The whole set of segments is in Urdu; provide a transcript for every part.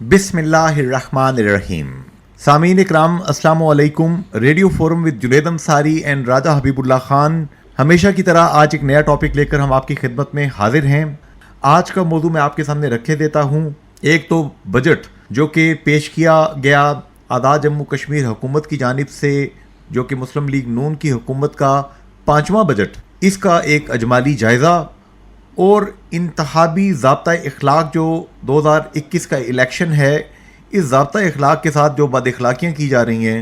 بسم اللہ الرحمن الرحیم. سامعین اکرام السلام علیکم. Radio forum with Junaid Ansari and Raja Habib Ullah Khan. ہمیشہ کی طرح آج ایک نیا ٹاپک لے کر ہم آپ کی خدمت میں حاضر ہیں. آج کا موضوع میں آپ کے سامنے رکھے دیتا ہوں. ایک تو بجٹ جو کہ پیش کیا گیا آزاد جموں کشمیر حکومت کی جانب سے، جو کہ مسلم لیگ نون کی حکومت کا 5واں بجٹ، اس کا ایک اجمالی جائزہ اور انتخابی ضابطۂ اخلاق جو 2021 کا الیکشن ہے، اس ضابطۂ اخلاق کے ساتھ جو بد اخلاقیاں کی جا رہی ہیں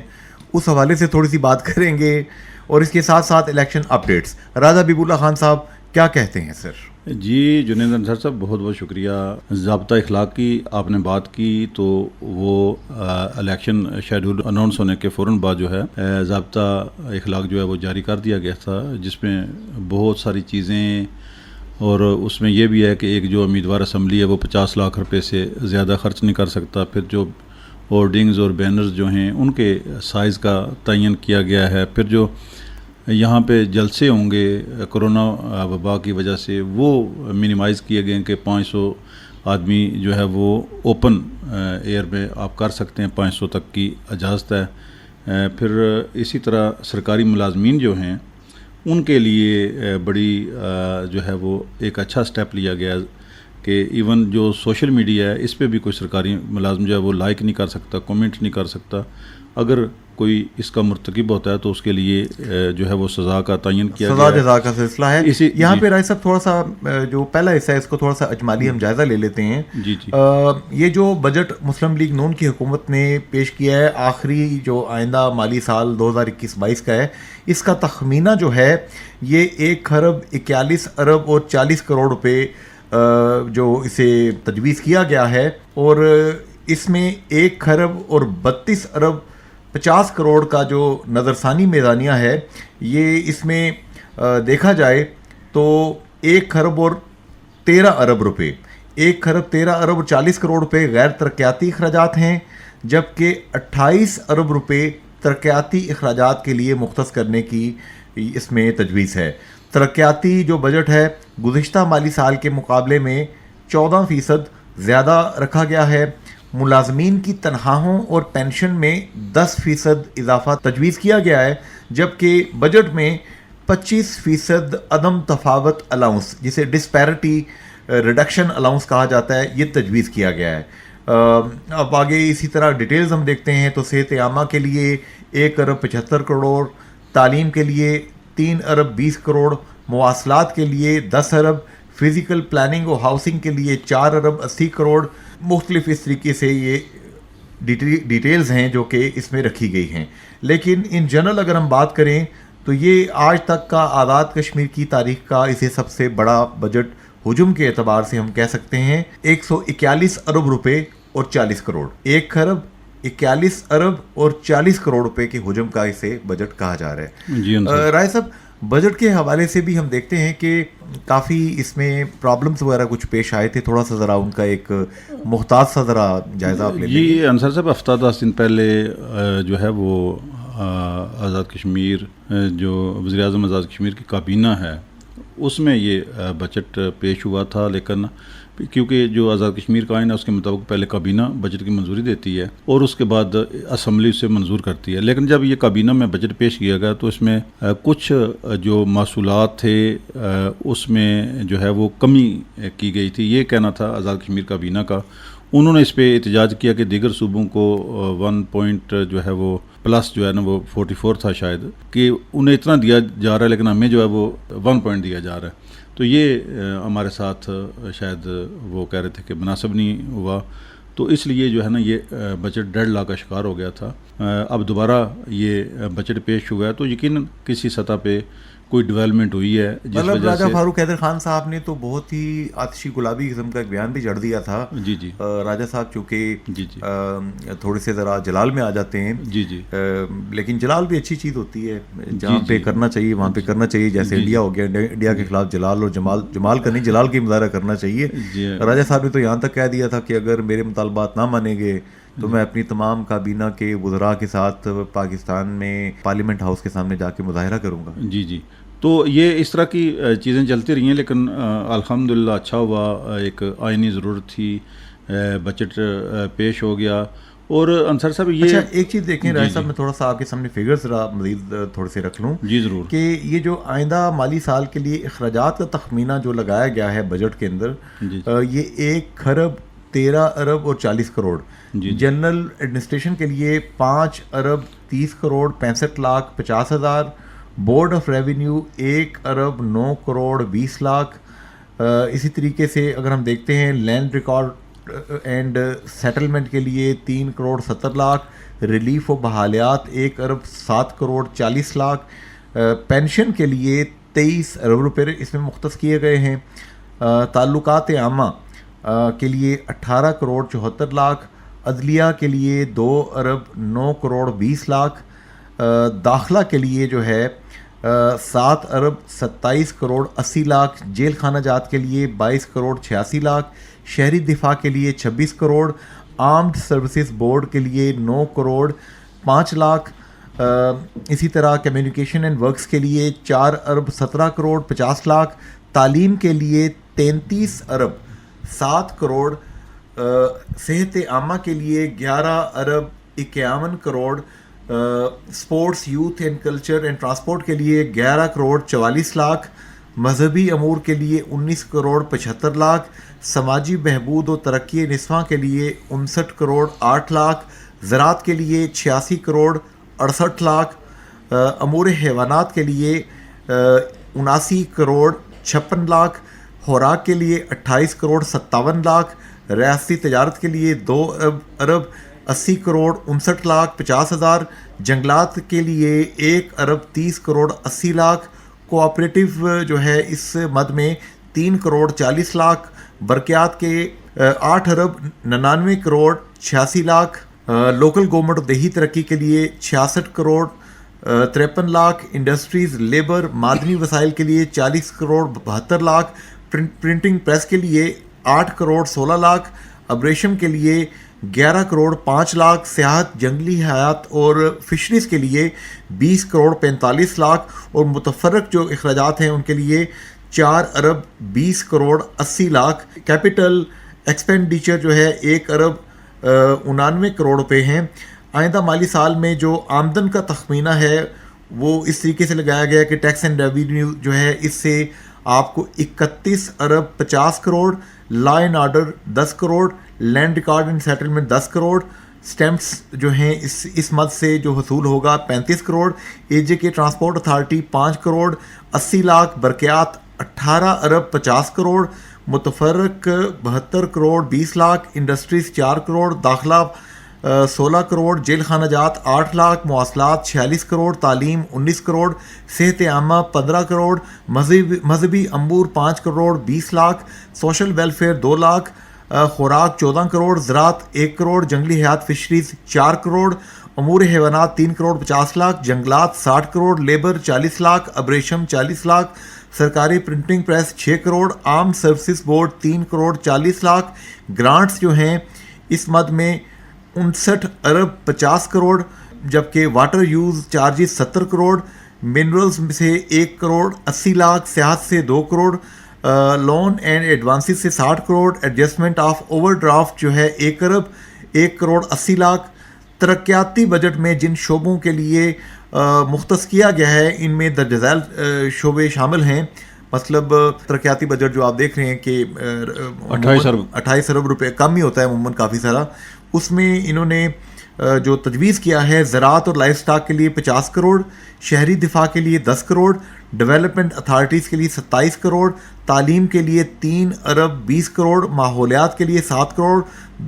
اس حوالے سے تھوڑی سی بات کریں گے، اور اس کے ساتھ ساتھ الیکشن اپڈیٹس. راجہ حبیب اللہ خان صاحب کیا کہتے ہیں سر؟ جی جنید انصار صاحب، بہت بہت شکریہ. ضابطہ اخلاق کی آپ نے بات کی تو وہ الیکشن شیڈول اناؤنس ہونے کے فوراً بعد جو ہے ضابطہ اخلاق جو ہے وہ جاری کر دیا گیا تھا، جس میں بہت ساری چیزیں، اور اس میں یہ بھی ہے کہ ایک جو امیدوار اسمبلی ہے وہ 50 لاکھ روپے سے زیادہ خرچ نہیں کر سکتا. پھر جو ہورڈنگز اور بینرز جو ہیں ان کے سائز کا تعین کیا گیا ہے. پھر جو یہاں پہ جلسے ہوں گے کرونا وبا کی وجہ سے وہ منیمائز کیے گئے کہ 500 آدمی جو ہے وہ اوپن ایئر میں آپ کر سکتے ہیں، 500 تک کی اجازت ہے. پھر اسی طرح سرکاری ملازمین جو ہیں ان کے لیے بڑی جو ہے وہ ایک اچھا سٹیپ لیا گیا کہ ایون جو سوشل میڈیا ہے اس پہ بھی کوئی سرکاری ملازم جو ہے وہ لائک نہیں کر سکتا، کومنٹ نہیں کر سکتا. اگر کوئی اس کا مرتکب ہوتا ہے تو اس کے لیے جو ہے وہ سزا کا تعین کیا گیا ہے. سزا جزا کا سلسلہ ہے. یہاں پہ رائے صاحب تھوڑا سا جو پہلا حصہ ہے اس کو تھوڑا سا اجمالی ہم جائزہ لے لیتے ہیں. جی جی یہ جو بجٹ مسلم لیگ نون کی حکومت نے پیش کیا ہے آخری جو آئندہ مالی سال 2021-22 کا ہے، اس کا تخمینہ جو ہے یہ 1,41,40 روپے جو اسے تجویز کیا گیا ہے، اور اس میں 1,32,50 کا جو نظرثانی میزانیہ ہے، یہ اس میں دیکھا جائے تو 1,13 روپے 1,13,40 روپے غیر ترقیاتی اخراجات ہیں، جبکہ 28 ارب روپے ترقیاتی اخراجات کے لیے مختص کرنے کی اس میں تجویز ہے. ترقیاتی جو بجٹ ہے گزشتہ مالی سال کے مقابلے میں 14% زیادہ رکھا گیا ہے. ملازمین کی تنخواہوں اور پینشن میں 10% اضافہ تجویز کیا گیا ہے، جبکہ بجٹ میں 25% عدم تفاوت الاؤنس، جسے ڈسپیرٹی ریڈکشن الاؤنس کہا جاتا ہے، یہ تجویز کیا گیا ہے. اب آگے اسی طرح ڈیٹیلز ہم دیکھتے ہیں تو صحت عامہ کے لیے 1,75 تعلیم کے لیے 3,20 مواصلات کے لیے 10 فزیکل پلاننگ اور ہاؤسنگ کے لیے 4,80 مختلف اس طریقے سے یہ ڈیٹیلز ہیں جو کہ اس میں رکھی گئی ہیں. لیکن ان جنرل اگر ہم بات کریں تو یہ آج تک کا آزاد کشمیر کی تاریخ کا اسے سب سے بڑا بجٹ حجم کے اعتبار سے ہم کہہ سکتے ہیں. 141 ارب روپے اور 40 کروڑ 1,41,40 روپے کے حجم کا اسے بجٹ کہا جا رہا ہے. جی رائے صاحب، بجٹ کے حوالے سے بھی ہم دیکھتے ہیں کہ کافی اس میں پرابلمس وغیرہ کچھ پیش آئے تھے، تھوڑا سا ذرا ان کا ایک محتاط سا ذرا جائزہ آپ لے لیں. جی انصار صاحب، ہفتہ 10 دن پہلے جو ہے وہ آزاد کشمیر جو وزیر اعظم آزاد کشمیر کی کابینہ ہے اس میں یہ بجٹ پیش ہوا تھا. لیکن کیونکہ جو آزاد کشمیر کا آئین ہے اس کے مطابق پہلے کابینہ بجٹ کی منظوری دیتی ہے اور اس کے بعد اسمبلی اسے منظور کرتی ہے. لیکن جب یہ کابینہ میں بجٹ پیش کیا گیا تو اس میں کچھ جو محصولات تھے اس میں جو ہے وہ کمی کی گئی تھی. یہ کہنا تھا آزاد کشمیر کابینہ کا. انہوں نے اس پہ احتجاج کیا کہ دیگر صوبوں کو 1 پوائنٹ جو ہے وہ پلس جو ہے نا وہ 44 تھا شاید، کہ انہیں اتنا دیا جا رہا ہے لیکن ہمیں جو ہے وہ 1 پوائنٹ دیا جا رہا ہے. تو یہ ہمارے ساتھ شاید وہ کہہ رہے تھے کہ مناسب نہیں ہوا، تو اس لیے جو ہے نا یہ بجٹ ڈیڈ لاک کا شکار ہو گیا تھا. اب دوبارہ یہ بجٹ پیش ہوا ہے تو یقیناً کسی سطح پہ کوئی ڈیولپمنٹ ہوئی ہے. مطلب راجہ فاروق حیدر خان صاحب نے تو بہت ہی آتشی گلابی قسم کا ایک بیان بھی جڑ دیا تھا. جی جی راجہ صاحب چونکہ جی جی تھوڑے سے ذرا جلال میں آ جاتے ہیں. جی جی لیکن جلال بھی اچھی چیز ہوتی ہے، جہاں پہ کرنا چاہیے وہاں پہ کرنا چاہیے. جیسے انڈیا ہو گیا، انڈیا کے خلاف جلال اور جمال کا نہیں، جلال کی مظاہرہ کرنا چاہیے. راجہ صاحب نے تو یہاں تک کہہ دیا تھا کہ اگر میرے مطالبات نہ مانیں گے تو میں اپنی تمام کابینہ کے وزراء کے ساتھ پاکستان میں پارلیمنٹ ہاؤس کے سامنے جا کے مظاہرہ کروں گا. جی جی تو یہ اس طرح کی چیزیں چلتی رہی ہیں، لیکن الحمدللہ اچھا ہوا، ایک آئینی ضرورت تھی، بجٹ پیش ہو گیا. اور انصر صاحب یہ اچھا ایک چیز دیکھیں راجہ صاحب، میں تھوڑا سا آپ کے سامنے فگر ذرا مزید تھوڑے سے رکھ لوں. جی ضرور. کہ یہ جو آئندہ مالی سال کے لیے اخراجات کا تخمینہ جو لگایا گیا ہے بجٹ کے اندر، یہ 1 کھرب 13 ارب اور 40 کروڑ. جنرل ایڈمنسٹریشن کے لیے 5 ارب 30 کروڑ 65 لاکھ 50 ہزار. بورڈ آف ریونیو 1 ارب 9 کروڑ 20 لاکھ. اسی طریقے سے اگر ہم دیکھتے ہیں لینڈ ریکارڈ اینڈ سیٹلمنٹ کے لیے 3 کروڑ 70 لاکھ. ریلیف و بحالیات 1 ارب 7 کروڑ 40 لاکھ. پینشن کے لیے 23 ارب روپے اس میں مختص کیے گئے ہیں. تعلقات عامہ کے لیے 18 کروڑ 74 لاکھ. عدلیہ کے لیے 2 ارب 9 کروڑ 20 لاکھ. داخلہ کے لیے جو ہے 7 ارب 27 کروڑ 80 لاکھ. جیل خانہ جات کے لیے 22 کروڑ 86 لاکھ. شہری دفاع کے لیے 26 کروڑ. آرمڈ سروسز بورڈ کے لیے 9 کروڑ 5 لاکھ. اسی طرح کمیونیکیشن اینڈ ورکس کے لیے 4 ارب 17 کروڑ 50 لاکھ. تعلیم کے لیے 33 ارب 7 کروڑ. صحت عامہ کے لیے 11 ارب 51 crore. Sports youth and culture and transport کے لیے 11 کروڑ 44 لاکھ. مذہبی امور کے لیے 19 کروڑ 75 لاکھ. سماجی بہبود و ترقی نسواں کے لیے 59 کروڑ 8 لاکھ. زراعت کے لیے 86 کروڑ 68 لاکھ. امور حیوانات کے لیے 79 کروڑ 56 لاکھ. خوراک کے لیے 28 کروڑ 57 لاکھ. ریاستی تجارت کے لیے 2 ارب 80 کروڑ 59 لاکھ 50 ہزار. جنگلات کے لیے 1 ارب 30 کروڑ 80 لاکھ. کوآپریٹو جو ہے اس مد میں 3 کروڑ 40 لاکھ. برقیات کے 8 ارب 99 کروڑ 86 لاکھ. لوکل گورنمنٹ دیہی ترقی کے لیے 66 کروڑ 53 لاکھ. انڈسٹریز لیبر معدنی وسائل کے لیے 40 کروڑ 72 لاکھ. پرنٹنگ پریس کے لیے 8 کروڑ 16 لاکھ. ابریشم کے لیے 11 کروڑ 5 لاکھ. سیاحت جنگلی حیات اور فشریز کے لیے 20 کروڑ 45 لاکھ. اور متفرق جو اخراجات ہیں ان کے لیے 4 ارب 20 کروڑ 80 لاکھ. کیپٹل ایکسپینڈیچر جو ہے 1 ارب 99 کروڑ روپے ہیں. آئندہ مالی سال میں جو آمدن کا تخمینہ ہے وہ اس طریقے سے لگایا گیا کہ ٹیکس اینڈ ریونیو جو ہے اس سے آپ کو 31 ارب 50 crore. Law and order 10 crore. Land record and settlement 10 crore. Stamps جو ہیں اس مد سے جو حصول ہوگا 35 کروڑ. اے جے کے ٹرانسپورٹ اتھارٹی 5 کروڑ 80 لاکھ. برقیات 18 ارب 50 کروڑ. متفرق 72 کروڑ 20 لاکھ. انڈسٹریز 4 کروڑ. داخلہ 16 کروڑ. جیل خانہ جات 8 لاکھ. مواصلات 46 کروڑ. تعلیم 19 کروڑ. صحت عامہ 15 کروڑ. مذہبی امور 5 کروڑ 20 لاکھ. Social welfare 2 lakh. خوراک 14 کروڑ. زراعت 1 کروڑ. جنگلی حیات فشریز 4 کروڑ. امور حیوانات 3 کروڑ 50 لاکھ. جنگلات 60 کروڑ. لیبر 40 لاکھ. ابریشم 40 لاکھ. سرکاری printing press 6 crore. Armed services board 3 crore 40 lakh. Grants جو ہیں اس مد میں 59 ارب 50 کروڑ. جبکہ water use charges 70 crore. Minerals سے 1 کروڑ 80 لاکھ. سیاحت سے 2 کروڑ. لون اینڈ ایڈوانسز سے 60 crore. Adjustment of over draft جو ہے 1 ارب 1 کروڑ 80 لاکھ. ترقیاتی بجٹ میں جن شعبوں کے لیے مختص کیا گیا ہے ان میں درج ذیل شعبے شامل ہیں. مطلب ترقیاتی بجٹ جو آپ دیکھ رہے ہیں کہ 28 ارب روپے کم ہی ہوتا ہے عموماً کافی سارا. اس میں انہوں نے جو تجویز کیا ہے زراعت اور لائف سٹاک کے لیے 50 کروڑ. شہری دفاع کے لیے 10 کروڑ. ڈیولپمنٹ اتھارٹیز کے لیے 27 کروڑ. تعلیم کے لیے 3 ارب 20 کروڑ. ماحولیات کے لیے 7 کروڑ.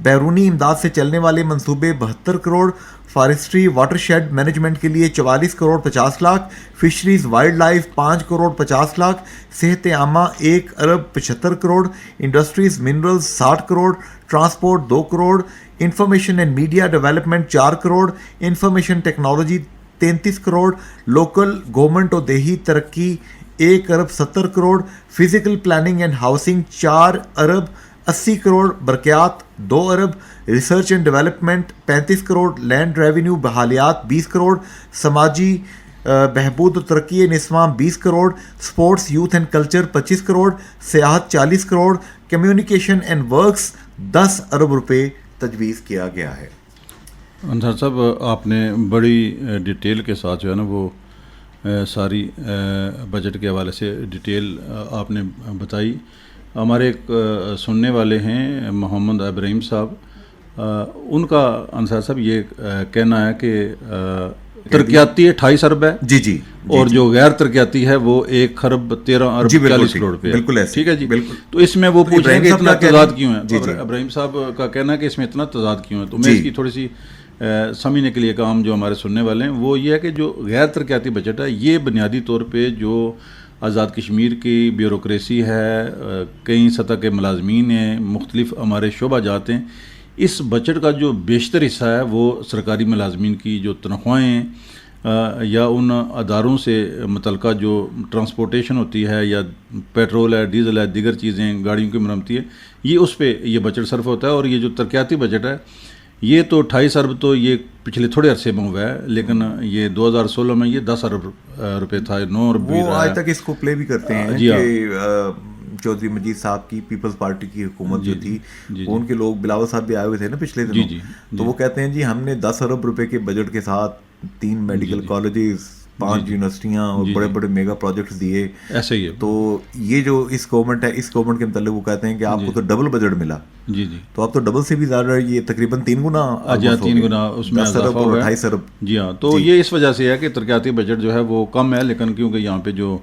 بیرونی امداد سے چلنے والے منصوبے 72 crore. Forestry watershed management کے لیے 44 crore 50 lakh. Fisheries wildlife 5 crore 50 lakh. صحت عامہ 1 ارب 75 crore. Industries minerals 60 crore. Transport 2 crore. Information and media development 4 crore. Information technology 33 crore. Local government اور دیہی ترقی 1 ارب 70 crore. Physical planning and housing 4 ارب 80 کروڑ. برقیات 2 ارب. Research and development 35 crore. Land revenue بحالیات 20 کروڑ. سماجی بہبود و ترقی نسواں 20 crore, sports youth and culture 25 crore, سیاحت 40 کروڑ، کمیونیکیشن اینڈ ورکس 10 ارب روپے تجویز کیا گیا ہے۔ انصار صاحب آپ نے بڑی ڈیٹیل کے ساتھ جو ہے نا وہ ساری بجٹ کے حوالے سے ڈیٹیل آپ نے بتائی۔ ہمارے ایک سننے والے ہیں محمد ابراہیم صاحب، ان کا انصار صاحب یہ کہنا ہے کہ ترقیاتی 28 ارب ہے جی جی، اور جو غیر ترقیاتی ہے وہ 1 خرب 13 ارب 40 کروڑ روپے، بالکل ایسے، ٹھیک ہے جی۔ بالکل۔ تو اس میں وہ پوچھ رہے ہیں کہ اتنا تضاد کیوں ہے؟ جی جی، ابراہیم صاحب کا کہنا ہے کہ اس میں اتنا تضاد کیوں ہے، تو میں اس کی تھوڑی سی سمجھنے کے لیے کام جو ہمارے سننے والے ہیں وہ یہ ہے کہ جو غیر ترقیاتی بجٹ ہے یہ بنیادی طور پہ جو آزاد کشمیر کی بیوروکریسی ہے، کئی سطح کے ملازمین ہیں، مختلف ہمارے شعبہ جات ہیں، اس بجٹ کا جو بیشتر حصہ ہے وہ سرکاری ملازمین کی جو تنخواہیں ہیں یا ان اداروں سے متعلقہ جو ٹرانسپورٹیشن ہوتی ہے یا پیٹرول ہے، ڈیزل ہے، دیگر چیزیں گاڑیوں کی مرمتی ہے، یہ اس پہ یہ بجٹ صرف ہوتا ہے۔ اور یہ جو ترقیاتی بجٹ ہے یہ تو 28 ارب تو یہ پچھلے تھوڑے عرصے میں ہوا ہے، لیکن یہ 2016 میں یہ 10 ارب روپے تھا، 9 ارب بھی وہ آج تک اس کو پلے بھی کرتے ہیں کہ چودھری مجید صاحب کی پیپلز پارٹی کی حکومت جو تھی، ان کے لوگ بلاول صاحب بھی آئے ہوئے تھے نا پچھلے دنوں، تو وہ کہتے ہیں جی ہم نے 10 ارب روپے کے بجٹ کے ساتھ 3 میڈیکل کالجز، 5 یونیورسٹیاں اور بڑے بڑے میگا پروجیکٹس دیے، ایسے ہی ہے۔ تو یہ جو اس گورنمنٹ ہے، اس گورنمنٹ کے متعلق وہ کہتے ہیں کہ آپ کو تو ڈبل بجٹ ملا، جی جی، تو اب تو ڈبل سے بھی زیادہ، یہ تقریباً 3 گنا، 3 گنا اس میں 10 ارب اور 28 ارب۔ جی ہاں، تو یہ اس وجہ سے ہے کہ ترقیاتی بجٹ جو ہے وہ کم ہے، لیکن کیونکہ یہاں پہ جو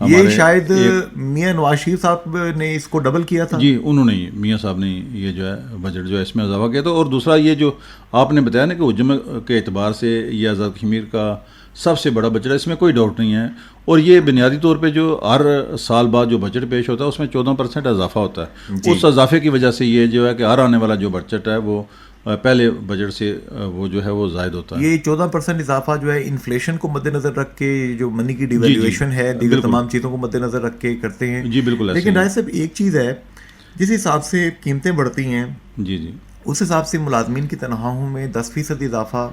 یہ شاید میاں نواز شریف صاحب نے اس کو ڈبل کیا تھا، جی انہوں نے، میاں صاحب نے یہ جو ہے بجٹ جو ہے اس میں اضافہ کیا تھا۔ اور دوسرا یہ جو آپ نے بتایا نا کہ حجم کے اعتبار سے یہ آزاد کشمیر کا سب سے بڑا بجٹ ہے، اس میں کوئی ڈاؤٹ نہیں ہے، اور یہ بنیادی طور پہ جو ہر سال بعد جو بجٹ پیش ہوتا ہے اس میں 14% اضافہ ہوتا ہے، اس اضافے کی وجہ سے یہ جو ہے کہ ہر آنے والا جو بجٹ ہے وہ پہلے بجٹ سے وہ جو ہے وہ زائد ہوتا ہے۔ یہ 14% اضافہ جو ہے انفلیشن کو مد نظر رکھ کے، جو منی کی ڈیویلیویشن ہے، دیگر تمام چیزوں کو مد نظر رکھ کے کرتے ہیں، جی بالکل۔ لیکن رائے صاحب ایک چیز ہے، جس حساب سے قیمتیں بڑھتی ہیں جی جی، اس حساب سے ملازمین کی تنخواہوں میں 10% اضافہ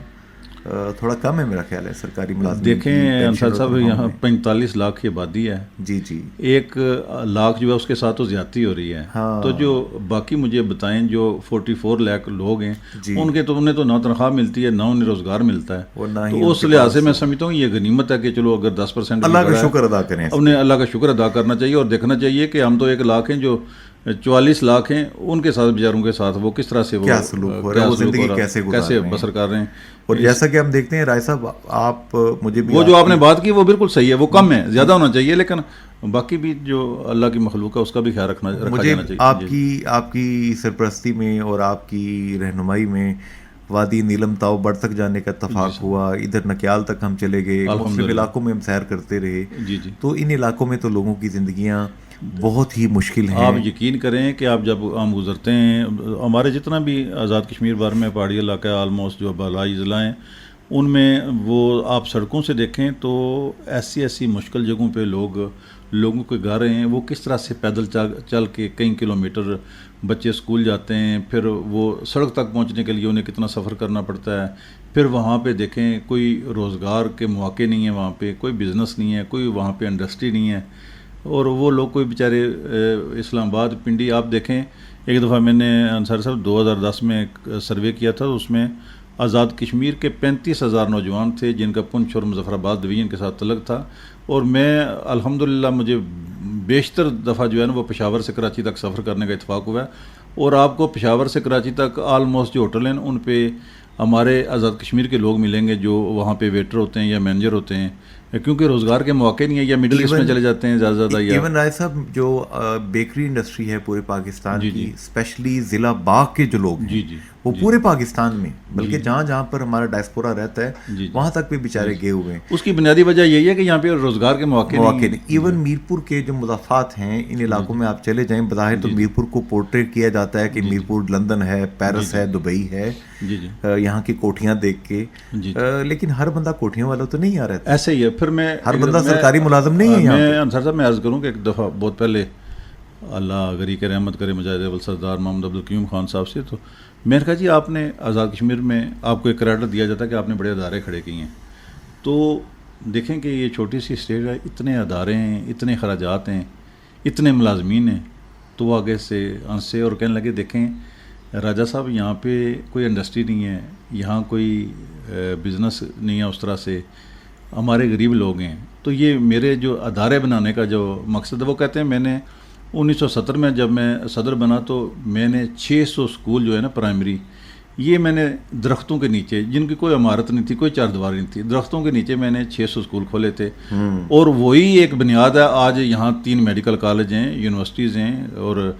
تھوڑا کم ہے میرا خیال ہے سرکاری ملازمین۔ دیکھیں انصار صاحب یہاں 45 لاکھ کی آبادی ہے، جی جی، 1 لاکھ جو ہے اس کے ساتھ تو زیادتی ہو رہی ہے، تو جو باقی مجھے بتائیں جو 44 لاکھ لوگ ہیں ان کے تو انہیں تو نہ تنخواہ ملتی ہے، نہ انہیں روزگار ملتا ہے، تو اس لحاظ سے میں سمجھتا ہوں یہ غنیمت ہے کہ چلو اگر 10% اللہ کا شکر ادا کریں، انہیں اللہ کا شکر ادا کرنا چاہیے، اور دیکھنا چاہیے کہ ہم تو 1 لاکھ ہیں، جو 44 لاکھ ہیں ان کے ساتھ بیچاروں کے ساتھ وہ کس طرح سے کیا سلوک ہو رہا ہے، وہ زندگی کیسے بسر کر رہے ہیں۔ اور جیسا کہ ہم دیکھتے ہیں رائے صاحب، آپ مجھے بھی وہ جو آپ نے بات کی وہ بالکل صحیح ہے، وہ کم ہے، زیادہ ہونا چاہیے، لیکن باقی بھی جو اللہ کی مخلوق ہے اس کا بھی خیال رکھا جانا چاہیے۔ آپ کی سرپرستی میں اور آپ کی رہنمائی میں وادی نیلم تاؤ بڑھ تک جانے کا اتفاق ہوا، ادھر نکیال تک ہم چلے گئے، مختلف علاقوں میں ہم سیر کرتے رہے، تو ان علاقوں میں تو لوگوں کی زندگیاں بہت ہی مشکل ہیں۔ آپ یقین کریں کہ آپ جب ہم گزرتے ہیں، ہمارے جتنا بھی آزاد کشمیر بھر میں پہاڑی علاقہ آلموسٹ جو بالائی ضلع ہیں ان میں وہ آپ سڑکوں سے دیکھیں تو ایسی مشکل جگہوں پہ لوگوں کے گھر ہیں، وہ کس طرح سے پیدل چل کے کئی کلومیٹر بچے اسکول جاتے ہیں، پھر وہ سڑک تک پہنچنے کے لیے انہیں کتنا سفر کرنا پڑتا ہے، پھر وہاں پہ دیکھیں کوئی روزگار کے مواقع نہیں ہیں، وہاں پہ کوئی بزنس نہیں ہے، کوئی وہاں پہ انڈسٹری نہیں ہے، اور وہ لوگ کوئی بیچارے اسلام آباد پنڈی آپ دیکھیں۔ ایک دفعہ میں نے انصار صاحب 2010 میں ایک سروے کیا تھا، اس میں آزاد کشمیر کے 35,000 نوجوان تھے جن کا پنچ اور مظفر آباد ڈویژن کے ساتھ تعلق تھا، اور میں الحمدللہ مجھے بیشتر دفعہ جو ہے نا وہ پشاور سے کراچی تک سفر کرنے کا اتفاق ہوا ہے، اور آپ کو پشاور سے کراچی تک آلموسٹ جو ہوٹل ہیں ان پہ ہمارے آزاد کشمیر کے لوگ ملیں گے جو وہاں پہ ویٹر ہوتے ہیں یا مینیجر ہوتے ہیں، کیونکہ روزگار کے مواقع نہیں ہے، یا مڈل ایسٹ میں چلے جاتے ہیں زیادہ۔ ایون رائے صاحب جو بیکری انڈسٹری ہے پورے پاکستان کی، اسپیشلی ضلع باغ کے جو لوگ ہیں وہ پورے پاکستان میں، بلکہ جہاں پر ہمارا ڈائسپورا رہتا ہے وہاں تک بھی بیچارے گئے ہوئے ہیں۔ اس کی بنیادی وجہ یہی ہے کہ یہاں پہ روزگار کے مواقع نہیں۔ ایون میرپور کے جو مضافات ہیں ان علاقوں میں آپ چلے جائیں، بظاہر تو میرپور کو پورٹریٹ کیا جاتا ہے کہ میرپور لندن ہے، پیرس ہے، دبئی ہے، یہاں کی کوٹھیاں دیکھ کے، لیکن ہر بندہ کوٹھیوں والا تو نہیں آ رہا ہے، ایسے ہی ہے۔ پھر میں ہر بندہ سرکاری ملازم نہیں ہے۔ میں انصار صاحب میں عرض کروں کہ ایک دفعہ بہت پہلے، اللہ غری کے رحمت کرے مجاہد اول سردار محمد عبدالقیوم خان صاحب سے، تو میں نے کہا جی آپ نے آزاد کشمیر میں آپ کو ایک کریڈٹ دیا جاتا ہے کہ آپ نے بڑے ادارے کھڑے کیے ہیں، تو دیکھیں کہ یہ چھوٹی سی اسٹیٹ ہے, اتنے ادارے ہیں, اتنے اخراجات ہیں, اتنے ملازمین ہیں, تو وہ آگے سے ہنسے اور کہنے لگے دیکھیں راجہ صاحب یہاں پہ کوئی انڈسٹری نہیں ہے, یہاں کوئی بزنس نہیں ہے اس طرح سے, ہمارے غریب لوگ ہیں. تو یہ میرے جو ادارے بنانے کا جو مقصد ہے, وہ کہتے ہیں میں نے 1970 میں جب میں صدر بنا تو میں نے 600 اسکول جو ہے نا پرائمری, یہ میں نے درختوں کے نیچے, جن کی کوئی عمارت نہیں تھی, کوئی چار دیواری نہیں تھی, درختوں کے نیچے میں نے 600 اسکول کھولے تھے. اور وہی ایک بنیاد ہے. آج یہاں 3 میڈیکل کالج ہیں, یونیورسٹیز ہیں, اور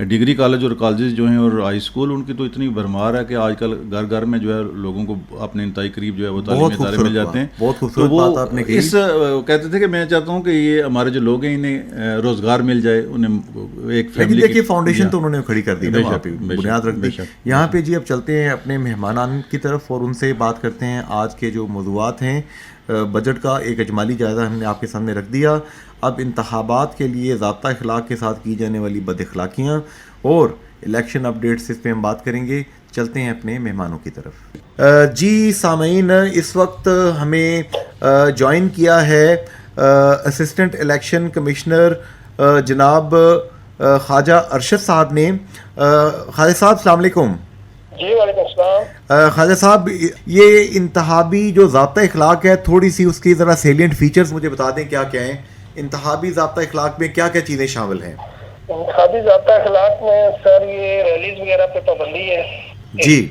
ڈگری کالج اور کالجز جو ہیں, اور ہائی اسکول, ان کی تو اتنی بھرمار ہے کہ آج کل گھر گھر میں جو ہے لوگوں کو اپنے انتہائی قریب جو ہے وہ تعلیمی ادارے مل جاتے ہیں. بہت خوبصورت بات آپ نے کہی. اس کہتے تھے کہ میں چاہتا ہوں کہ یہ ہمارے جو لوگ ہیں انہیں روزگار مل جائے, انہیں ایک فیملی. دیکھیے فاؤنڈیشن تو انہوں نے کھڑی کر دی نا, وہاں پہ بنیاد رکھ دی. یہاں پہ جی اب چلتے ہیں اپنے مہمانان کی طرف اور ان سے بات کرتے ہیں. آج کے جو موضوعات ہیں, بجٹ کا ایک اجمالی جائزہ ہم نے آپ کے سامنے رکھ دیا. اب انتخابات کے لیے ضابطہ اخلاق کے ساتھ کی جانے والی بد اخلاقیاں اور الیکشن اپڈیٹس, اس پہ ہم بات کریں گے. چلتے ہیں اپنے مہمانوں کی طرف. جی سامعین, اس وقت ہمیں جوائن کیا ہے اسسٹنٹ الیکشن کمشنر جناب خواجہ ارشد صاحب نے. خواجہ صاحب السلام علیکم. جی وعلیکم السلام. خواجہ صاحب, یہ انتخابی جو ضابطہ اخلاق ہے, تھوڑی سی اس کی ذرا سیلینٹ فیچرز مجھے بتا دیں کیا کیا ہیں. انتخابی ضابطہ اخلاق میں کیا کیا چیزیں شامل ہیں؟ انتخابی ضابطہ اخلاق میں سر یہ ریلیز وغیرہ پہ پابندی ہے, جی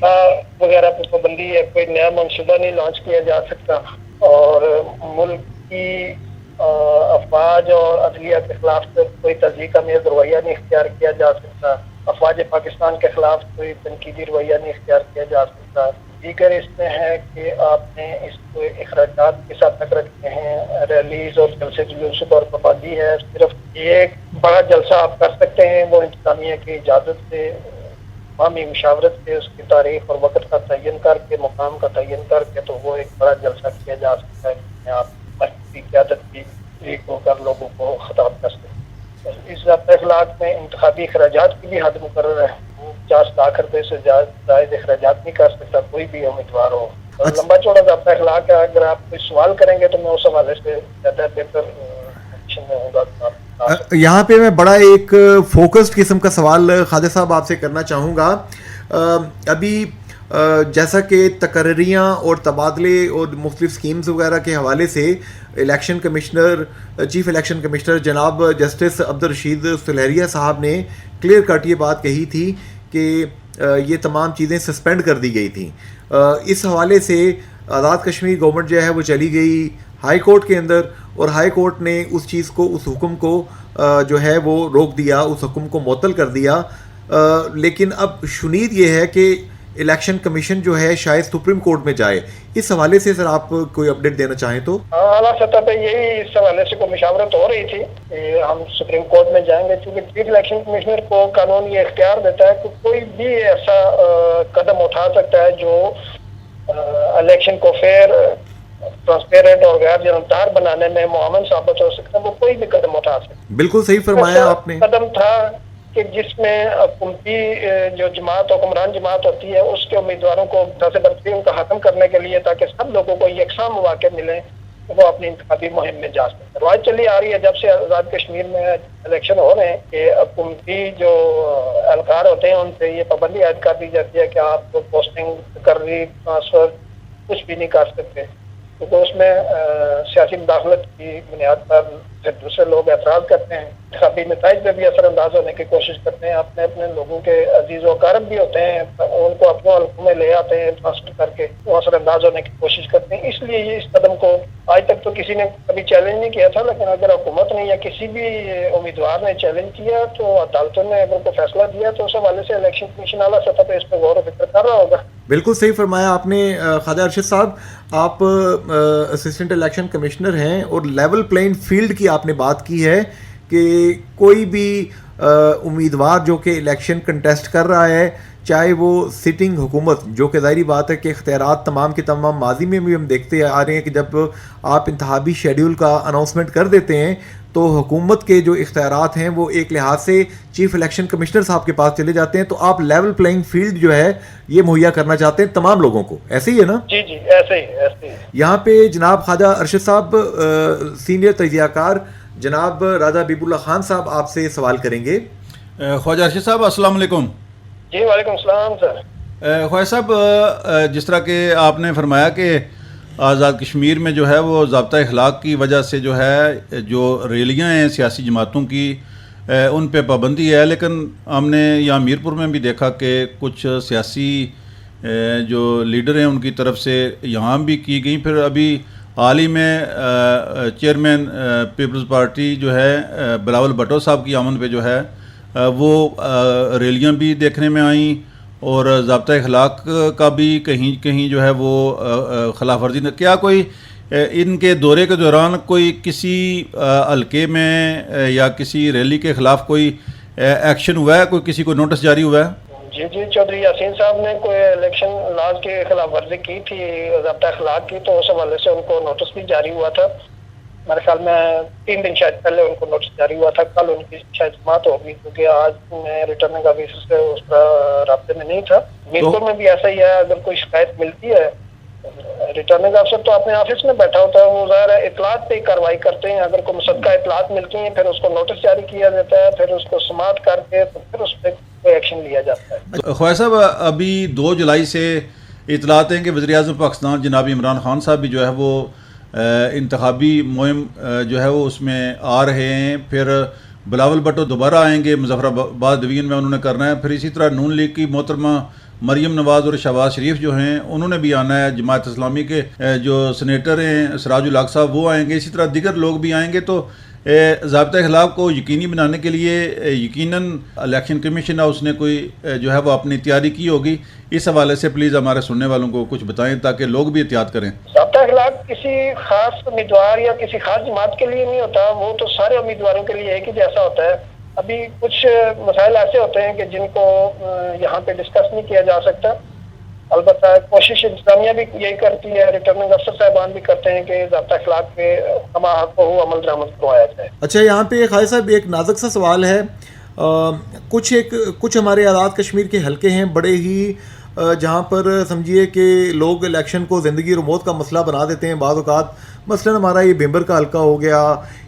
وغیرہ پہ پابندی ہے, کوئی نیا منصوبہ نہیں لانچ کیا جا سکتا, اور ملک کی افواج اور عدلیہ کے خلاف کوئی تضحیک آمیز رویہ نہیں اختیار کیا جا سکتا, افواج پاکستان کے خلاف کوئی تنقیدی رویہ نہیں اختیار کیا جا سکتا. دیگر اس میں ہے کہ آپ نے اس کو اخراجات کے ساتھ تک رکھتے ہیں, ریلیز اور جلسے جلوس پر پابندی ہے. صرف ایک بڑا جلسہ آپ کر سکتے ہیں, وہ انتظامیہ کی اجازت سے, عوامی مشاورت سے, اس کی تاریخ اور وقت کا تعین کر کے, مقام کا تعین کر کے, تو وہ ایک بڑا جلسہ کیا جا سکتا ہے جس میں آپ مسجد کی قیادت کی ہو کر لوگوں کو خطاب کر سکتے ہیں. اس ضابطہ اخلاق میں انتخابی اخراجات کی بھی حد مقرر ہے. 50 لاکھ روپے سے زائد اخراجات نہیں کر سکتا کوئی بھی امیدوار ہو. لمبا چوڑا ضابطہ اخلاق ہے. اگر آپ کوئی سوال کریں گے تو میں اس حوالے سے زیادہ بہتر پوزیشن میں ہوں گا. یہاں پہ میں بڑا ایک فوکسڈ قسم کا سوال خواجہ صاحب آپ سے کرنا چاہوں گا. ابھی جیسا کہ تقرریاں اور تبادلے اور مختلف سکیمز وغیرہ کے حوالے سے election commissioner, chief election commissioner جناب جسٹس عبدالرشید سلہریہ صاحب نے کلیئر کٹ یہ بات کہی تھی کہ یہ تمام چیزیں سسپینڈ کر دی گئی تھیں. اس حوالے سے آزاد کشمیر گورنمنٹ جو ہے وہ چلی گئی ہائی کورٹ کے اندر, اور ہائی کورٹ نے اس چیز کو, اس حکم کو جو ہے وہ روک دیا, اس حکم کو معطل کر دیا. لیکن اب شنید یہ ہے کہ الیکشن کمیشن جو ہے شاید سپریم کورٹ میں جائے. اس حوالے سے سر آپ کوئی اپڈیٹ دینا چاہیں تو؟ اعلیٰ سطح پہ یہی اس حوالے سے کوئی مشاورت ہو رہی تھی کہ ہم سپریم کورٹ میں جائیں گے, کیونکہ چیف الیکشن کمشنر کو قانون یہ اختیار دیتا ہے کہ کوئی بھی ایسا قدم اٹھا سکتا ہے جو الیکشن کو فیئر, ٹرانسپیرنٹ اور غیر جانبدار بنانے میں معاون ثابت ہو سکتا ہے. وہ کوئی بھی قدم اٹھا سکتا ہے. بالکل صحیح فرمایا آپ نے. قدم تھا کہ جس میں حکومتی جو جماعت, حکمران جماعت ہوتی ہے, اس کے امیدواروں کو سے برتری ان کا ختم کرنے کے لیے, تاکہ سب لوگوں کو یکساں مواقع ملیں, وہ اپنی انتخابی مہم میں جا سکتے. روایت چلی آ رہی ہے جب سے آزاد کشمیر میں الیکشن ہو رہے ہیں کہ حکومتی جو اہلکار ہوتے ہیں ان سے یہ پابندی عائد کر دی جاتی ہے کہ آپ کو پوسٹنگ, تقرری, ٹرانسفر کچھ بھی نہیں کر سکتے, کیونکہ اس میں سیاسی مداخلت کی بنیاد پر دوسرے لوگ اعتراض کرتے ہیں, انتخابی نتائج پہ بھی اثر انداز ہونے کی کوشش کرتے ہیں. اپنے لوگوں کے عزیز و اقارب بھی ہوتے ہیں, ان کو اپنے حلقوں میں لے آتے ہیں ٹرانسفر کر کے, وہ اثر انداز ہونے کی کوشش کرتے ہیں. اس لیے یہ اس قدم کو آج تک تو کسی نے کبھی چیلنج نہیں کیا تھا, لیکن اگر حکومت نے یا کسی بھی امیدوار نے چیلنج کیا تو عدالتوں نے اگر کوئی فیصلہ دیا تو اس حوالے سے الیکشن کمیشن اعلیٰ سطح پہ اس پہ غور و فکر کر رہا ہوگا. بالکل صحیح فرمایا آپ نے خواجہ ارشد صاحب. آپ اسسٹنٹ الیکشن کمشنر ہیں اور لیول پلینگ فیلڈ کی آپ نے بات کی ہے کہ کوئی بھی امیدوار جو کہ الیکشن کنٹیسٹ کر رہا ہے, چاہے وہ سٹنگ حکومت، جو کہ ظاہری بات ہے کہ اختیارات تمام کے تمام ماضی میں بھی ہم دیکھتے آ رہے ہیں کہ جب آپ انتخابی شیڈیول کا اناؤنسمنٹ کر دیتے ہیں تو حکومت کے جو اختیارات ہیں وہ ایک لحاظ سے چیف الیکشن کمشنر صاحب کے پاس چلے جاتے ہیں، تو آپ لیول پلینگ فیلڈ جو ہے یہ مہیا کرنا چاہتے ہیں تمام لوگوں کو، ایسے ہی ہے نا؟ جی جی ایسے ہی یہاں پہ جناب خواجہ ارشد صاحب سینئر تجزیہ کار جناب راجہ حبیب اللہ خان صاحب آپ سے سوال کریں گے۔ خواجہ ارشد صاحب السلام علیکم۔ جی وعلیکم السلام سر۔ خواجہ صاحب، جس طرح کہ آپ نے فرمایا کہ آزاد کشمیر میں جو ہے وہ ضابطہ اخلاق کی وجہ سے جو ہے جو ریلیاں ہیں سیاسی جماعتوں کی ان پہ پابندی ہے، لیکن ہم نے یہاں میرپور میں بھی دیکھا کہ کچھ سیاسی جو لیڈر ہیں ان کی طرف سے یہاں بھی کی گئی، پھر ابھی حال ہی میں چیئرمین پیپلز پارٹی جو ہے بلاول بھٹو صاحب کی آمد پہ جو ہے وہ ریلیاں بھی دیکھنے میں آئیں، اور ضابطہ اخلاق کا بھی کہیں کہیں جو ہے وہ خلاف ورزی نے کیا کوئی ان کے دورے کے دوران کوئی کسی حلقے میں یا کسی ریلی کے خلاف کوئی ایکشن ہوا ہے، کوئی کسی کو نوٹس جاری ہوا ہے؟ جی چودھری یاسین صاحب نے کوئی الیکشن لاز کے خلاف ورزی کی تھی ضابطہ اخلاق کی، تو اس حوالے سے ان کو نوٹس بھی جاری ہوا تھا۔ میرے خیال میں 3 دن شاید پہلے ان کو نوٹس جاری ہوا تھا، کل ان کی شاید سماعت ہوگی، کیونکہ آج میں ریٹرننگ آفیسر سے اس کا رابطے میں نہیں تھا۔ میرپور میں بھی ایسا ہی ہے، اگر کوئی شکایت ملتی ہے ریٹرننگ آفیسر تو اپنے آفس میں بیٹھا ہوتا ہے، وہ ظاہر ہے اطلاعات پہ ہی کارروائی کرتے ہیں، اگر کوئی مصدقہ اطلاعات ملتی ہیں پھر اس کو نوٹس جاری کیا جاتا ہے، پھر اس کو سماعت کر کے تو پھر اس پہ کوئی ایکشن لیا جاتا ہے۔ خواجہ صاحب، ابھی 2 جولائی سے اطلاعات ہیں کہ وزیر اعظم پاکستان جناب عمران خان صاحب بھی جو ہے وہ انتخابی مہم جو ہے وہ اس میں آ رہے ہیں، پھر بلاول بھٹو دوبارہ آئیں گے مظفر آباد ڈویژن میں انہوں نے کرنا ہے، پھر اسی طرح نون لیگ کی محترمہ مریم نواز اور شہباز شریف جو ہیں انہوں نے بھی آنا ہے، جماعت اسلامی کے جو سینیٹر ہیں سراج الحق صاحب وہ آئیں گے، اسی طرح دیگر لوگ بھی آئیں گے، تو ضابطہ اخلاق کو یقینی بنانے کے لیے یقیناً الیکشن کمیشن ہاؤس نے کوئی جو ہے وہ اپنی تیاری کی ہوگی۔ اس حوالے سے پلیز ہمارے سننے والوں کو کچھ بتائیں تاکہ لوگ بھی احتیاط کریں۔ ضابطہ اخلاق کسی خاص امیدوار یا کسی خاص جماعت کے لیے نہیں ہوتا، وہ تو سارے امیدواروں کے لیے ایک ہی جیسا ہوتا ہے۔ ابھی کچھ مسائل ایسے ہوتے ہیں کہ جن کو یہاں پہ ڈسکس نہیں کیا جا سکتا، البتہ کوشش انتظامیہ بھی یہی کرتی ہے، ریٹرننگ افسر صاحبان بھی کرتے ہیں کہ ضابطہ اخلاق پہ کما حق ہو عمل درآمد کروایا جائے۔ اچھا، یہاں پہ خواجہ صاحب ایک نازک سا سوال ہے، کچھ ہمارے آزاد کشمیر کے حلقے ہیں بڑے ہی جہاں پر سمجھیے کہ لوگ الیکشن کو زندگی اور موت کا مسئلہ بنا دیتے ہیں بعض اوقات، مثلا ہمارا یہ بھیمبر کا حلقہ ہو گیا،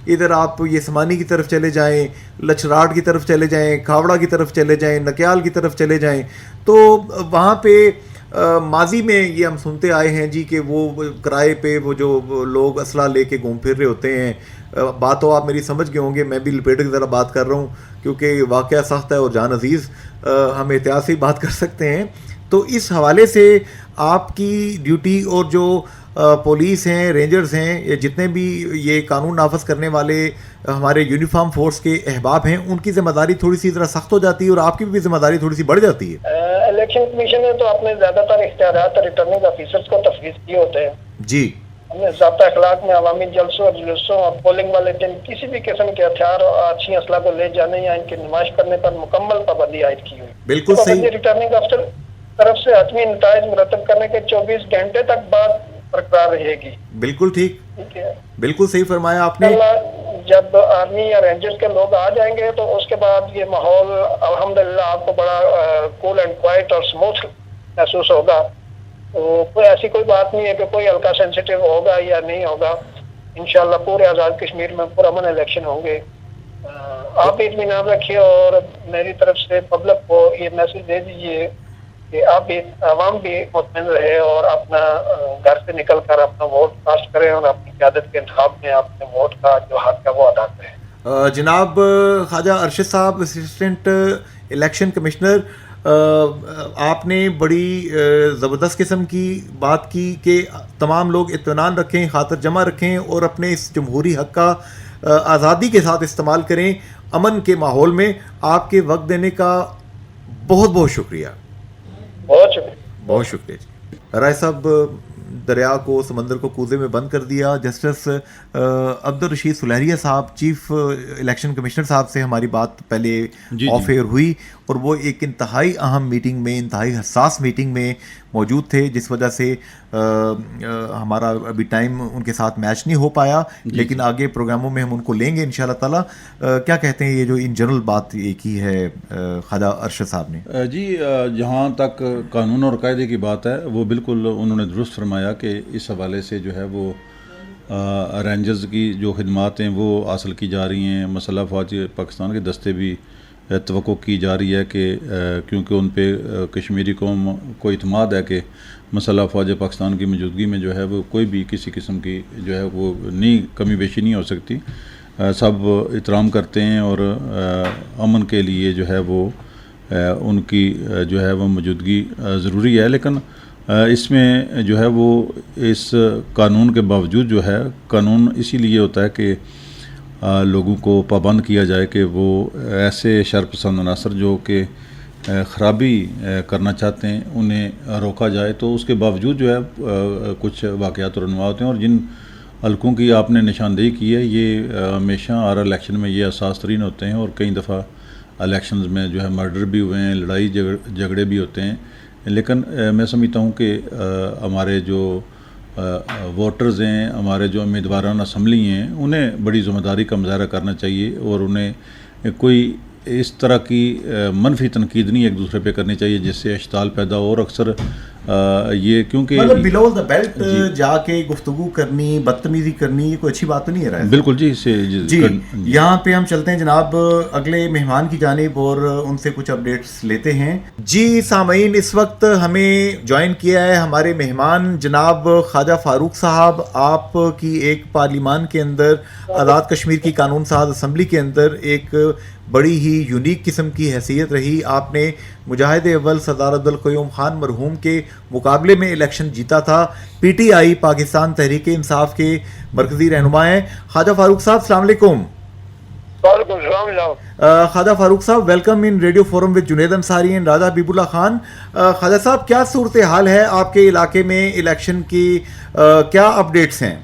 ادھر آپ یہ سمانی کی طرف چلے جائیں، لچراٹ کی طرف چلے جائیں، کھاوڑا کی طرف چلے جائیں، نکیال کی طرف چلے جائیں، تو وہاں پہ ماضی میں یہ ہم سنتے آئے ہیں جی کہ وہ کرائے پہ وہ جو لوگ اسلحہ لے کے گھوم پھر رہے ہوتے ہیں، بات تو آپ میری سمجھ گئے ہوں گے، میں بھی لپیٹ کے ذرا بات کر رہا ہوں کیونکہ واقعہ سخت ہے اور جان عزیز، ہم احتیاط سے بات کر سکتے ہیں، تو اس حوالے سے آپ کی ڈیوٹی اور جو پولیس ہیں، رینجرز ہیں، یا جتنے بھی یہ قانون نافذ کرنے والے ہمارے یونیفارم فورس کے احباب ہیں، ان کی ذمہ داری تھوڑی سی ذرا سخت ہو جاتی ہے اور آپ کی بھی ذمہ داری تھوڑی سی بڑھ جاتی ہے۔ الیکشن کمیشن نے تو اپنے زیادہ تر اختیارات ریٹرننگ آفیسرز کو تفویض کیے ہوتے ہیں۔ جی، ہم نے ضابطہ اخلاق میں عوامی جلسوں اور جلوسوں اور پولنگ والے دن کسی بھی قسم کے ہتھیار اور آتشی اسلحہ کو لے جانے یا ان کی نمائش کرنے پر مکمل پابندی عائد کی ہوئی۔ بالکل صحیح۔ ریٹرننگ افسر طرف سے حتمی نتائج مرتب کرنے کے 24 گھنٹے تک بعد برقرار رہے گی۔ بالکل ٹھیک، ہے، بالکل صحیح فرمایا آپ نے۔ جب آرمی یا رینجرز کے لوگ آ جائیں گے تو اس کے بعد یہ ماحول الحمدللہ آپ کو بڑا کول اینڈ کوائٹ اور سموتھ محسوس ہوگا۔ تو کوئی ایسی کوئی بات نہیں ہے کہ کوئی ہلکا سینسیٹیو ہوگا یا نہیں ہوگا، انشاءاللہ پورے آزاد کشمیر میں پرامن الیکشن ہوں گے۔ آپ بھی اطمینان رکھیے اور میری طرف سے پبلک کو یہ میسج دے دیجیے کہ آپ بھی عوام بھی مطمئن رہے اور اپنا گھر سے نکل کر اپنا ووٹ کاسٹ کریں اور اپنی قیادت کے انتخاب میں اپنے ووٹ کا جو حق ہے وہ ادا کریں۔ جناب خواجہ ارشد صاحب، اسسٹنٹ الیکشن کمشنر، آپ نے بڑی زبردست قسم کی بات کی کہ تمام لوگ اطمینان رکھیں، خاطر جمع رکھیں اور اپنے اس جمہوری حق کا آزادی کے ساتھ استعمال کریں امن کے ماحول میں۔ آپ کے وقت دینے کا بہت بہت شکریہ۔ بہت شکریہ، بہت شکریہ جی۔ رائے صاحب، دریا کو، سمندر کو کوزے میں بند کر دیا۔ جسٹس عبدالرشید سلیریہ صاحب، چیف الیکشن کمشنر صاحب سے ہماری بات پہلے آف ایئر ہوئی، اور وہ ایک انتہائی اہم میٹنگ میں، انتہائی حساس میٹنگ میں موجود تھے، جس وجہ سے ہمارا ابھی ٹائم ان کے ساتھ میچ نہیں ہو پایا، لیکن آگے پروگراموں میں ہم ان کو لیں گے انشاءاللہ تعالیٰ۔ کیا کہتے ہیں یہ جو ان جنرل بات یہ کی ہے خواجہ ارشد صاحب نے؟ جی، جہاں تک قانون اور قاعدے کی بات ہے وہ بالکل انہوں نے درست فرمایا کہ اس حوالے سے جو ہے وہ رینجرز کی جو خدمات ہیں وہ حاصل کی جا رہی ہیں۔ مسلح افواج پاکستان کے دستے بھی توقع کی جا رہی ہے کہ کیونکہ ان پہ کشمیری قوم کو اعتماد ہے کہ مسلح افواج پاکستان کی موجودگی میں جو ہے وہ کوئی بھی کسی قسم کی جو ہے وہ کمی بیشی نہیں ہو سکتی، سب احترام کرتے ہیں اور امن کے لیے جو ہے وہ ان کی جو ہے وہ موجودگی ضروری ہے۔ لیکن اس میں جو ہے وہ اس قانون کے باوجود جو ہے قانون اسی لیے ہوتا ہے کہ لوگوں کو پابند کیا جائے کہ وہ ایسے شر پسند عناصر جو کہ خرابی کرنا چاہتے ہیں انہیں روکا جائے۔ تو اس کے باوجود جو ہے کچھ واقعات رونما ہوتے ہیں، اور جن حلقوں کی آپ نے نشاندہی کی ہے یہ ہمیشہ ہر الیکشن میں یہ حساس ترین ہوتے ہیں، اور کئی دفعہ الیکشنز میں جو ہے مرڈر بھی ہوئے ہیں، لڑائی جھگڑے بھی ہوتے ہیں۔ لیکن میں سمجھتا ہوں کہ ہمارے جو ووٹرز ہیں، ہمارے جو امیدواران اسمبلی ہیں، انہیں بڑی ذمہ داری کا مظاہرہ کرنا چاہیے، اور انہیں کوئی اس طرح کی منفی تنقید نہیں ایک دوسرے پہ کرنی چاہیے جس سے اشتعال پیدا ہو۔ اور اکثر یہ کیونکہ مطلب بلو دا بیلٹ جا کے گفتگو کرنی، بدتمیزی کرنی، یہ کوئی اچھی بات تو نہیں ہے رہا ہے۔ بالکل جی، جی یہاں پہ ہم چلتے ہیں جناب اگلے مہمان کی جانب اور ان سے کچھ اپڈیٹس لیتے ہیں۔ جی سامعین، اس وقت ہمیں جوائن کیا ہے ہمارے مہمان جناب خواجہ فاروق صاحب۔ آپ کی ایک پارلیمان کے اندر، آزاد کشمیر کی قانون ساز اسمبلی کے اندر ایک بڑی ہی یونیک قسم کی حیثیت رہی۔ آپ نے مجاہد اول سردار عبدالقیوم خان مرحوم کے مقابلے میں الیکشن جیتا تھا۔ P T I Pakistan Tehreek Insaf کے مرکزی رہنما ہیں۔ خواجہ فاروق صاحب السلام علیکم۔ وعلیکم السلام۔ خواجہ فاروق صاحب welcome in radio forum with Junaid Ansari and Raja Habib Ullah Khan. Khawaja صاحب کیا صورتحال ہے آپ کے علاقے میں الیکشن کی، کیا اپڈیٹس ہیں؟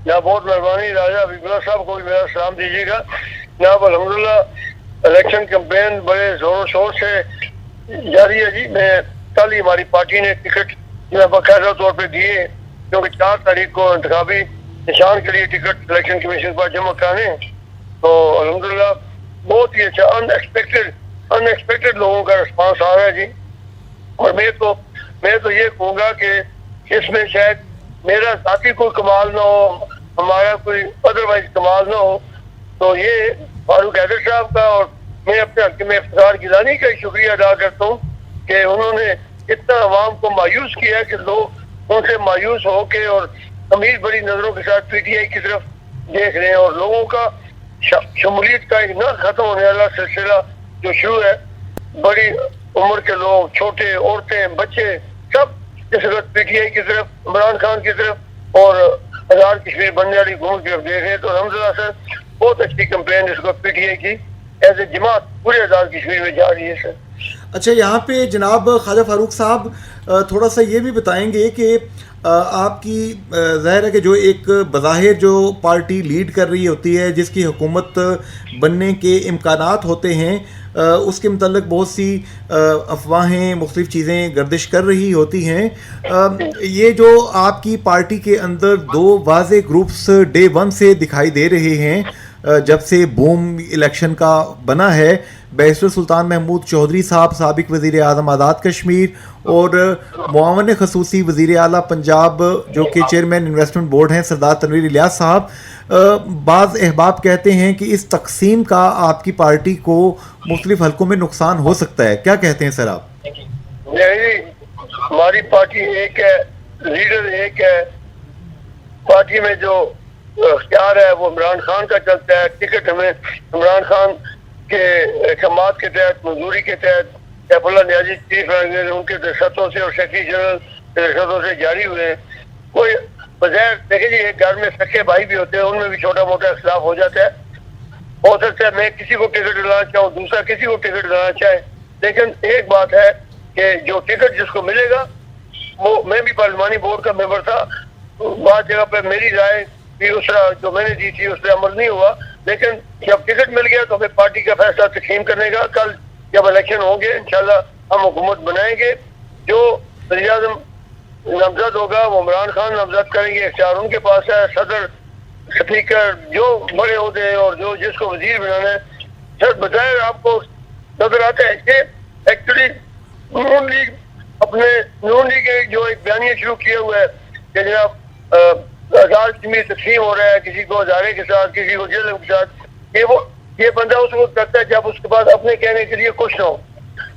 جناب بہت مہربانی، راجہ حبیب اللہ صاحب کو بھی میرا سلام دیجیے گا۔ جناب الحمدللہ الیکشن کمپین بڑے زور و شور سے جاری ہے جی۔ میں کل ہی ہماری پارٹی نے ٹکٹ باقاعدہ طور پہ دیے، کیونکہ 4 تاریخ کو انتخابی نشان کے لیے ٹکٹ الیکشن کمیشن پر جمع کرانے، تو الحمدللہ بہت ہی اچھا ان ایکسپیکٹڈ لوگوں کا رسپانس آ رہا ہے جی۔ اور میں تو یہ کہوں گا کہ اس میں شاید میرا ذاتی کوئی کمال نہ ہو، ہمارا کوئی ادروائز کمال نہ ہو، تو یہ فاروق حیدر صاحب کا اور میں اپنے حق میں افتخار گیلانی کا شکریہ ادا کرتا ہوں کہ انہوں نے اتنا عوام کو مایوس کیا ہے کہ لوگ ان سے مایوس ہو کے اور امید بڑی نظروں کے ساتھ پی ٹی آئی کی طرف دیکھ رہے ہیں، اور لوگوں کا شمولیت کا ایک نہ ختم ہونے والا سلسلہ جو شروع ہے، بڑی عمر کے لوگ، چھوٹے، عورتیں، بچے، سب اس وقت پی ٹی آئی کی طرف، عمران خان کی طرف اور آزاد کشمیر بننے والی حکومت کی طرف دیکھ رہے ہیں۔ تو الحمدللہ سر بہت اچھی کمپین اس کو پی ٹی آئی کی ایز اے جماعت پورے آزاد کشمیر میں جا رہی ہے سر۔ اچھا، یہاں پہ جناب خواجہ فاروق صاحب تھوڑا سا یہ بھی بتائیں گے کہ آپ کی ظاہر ہے کہ جو ایک بظاہر جو پارٹی لیڈ کر رہی ہوتی ہے، جس کی حکومت بننے کے امکانات ہوتے ہیں، اس کے متعلق بہت سی افواہیں، مختلف چیزیں گردش کر رہی ہوتی ہیں۔ یہ جو آپ کی پارٹی کے اندر 2 واضح گروپس ڈے 1 سے دکھائی دے رہے ہیں جب سے بوم الیکشن کا بنا ہے، بیرسٹر سلطان محمود چودھری صاحب سابق وزیر اعظم آزاد کشمیر اور معاون خصوصی وزیر اعلیٰ پنجاب جو کہ چیئرمین انویسٹمنٹ بورڈ ہیں سردار تنویر الیاس صاحب، بعض احباب کہتے ہیں کہ اس تقسیم کا آپ کی پارٹی کو مختلف حلقوں میں نقصان ہو سکتا ہے، کیا کہتے ہیں سر آپ؟ نہیں، ہماری پارٹی ایک ہے، لیڈر ایک ہے، پارٹی میں جو اختیار ہے وہ عمران خان کا چلتا ہے۔ ٹکٹ ہمیں عمران خان کے احکامات کے تحت، منظوری کے تحت سیف اللہ نیازی چیف ان کے درخطوں سے اور سیکرٹری جنرل کے درخطوں سے جاری ہوئے ہیں۔ کوئی بظاہر دیکھیں جی، ایک گھر میں سکے بھائی بھی ہوتے ہیں، ان میں بھی چھوٹا موٹا اختلاف ہو جاتا ہے۔ ہو سکتا ہے میں کسی کو ٹکٹ دلانا چاہوں، دوسرا کسی کو ٹکٹ دلانا چاہے، لیکن ایک بات ہے کہ جو ٹکٹ جس کو ملے گا وہ، میں بھی پارلیمانی بورڈ کا ممبر تھا، بعض جگہ پہ میری رائے بھی اس طرح جو میں نے دی تھی اس پہ عمل نہیں ہوا، لیکن جب ٹکٹ مل گیا تو پھر پارٹی کا فیصلہ تقسیم کرنے کا. کل جب الیکشن ہوں گے انشاءاللہ ہم حکومت بنائیں گے. جو وزیر اعظم نامزد ہوگا وہ عمران خان نامزد کریں گے, اختیار ان کے پاس ہے. صدر, اسپیکر, جو بڑے عہدے ہیں اور جو جس کو وزیر بنانا ہے. سر بظاہر آپ کو نظر آتا ہے کہ ایکچولی نون لیگ کے جو ایک بیانیہ شروع کیا ہوا ہے کہ جناب آزاد کشمیر تقسیم ہو رہا ہے, کسی کو ہزارے کے ساتھ, کسی کو جیل کے ساتھ. یہ بندہ اس وقت کرتا ہے جب اس کے پاس اپنے کہنے کے لیے کچھ نہ ہو,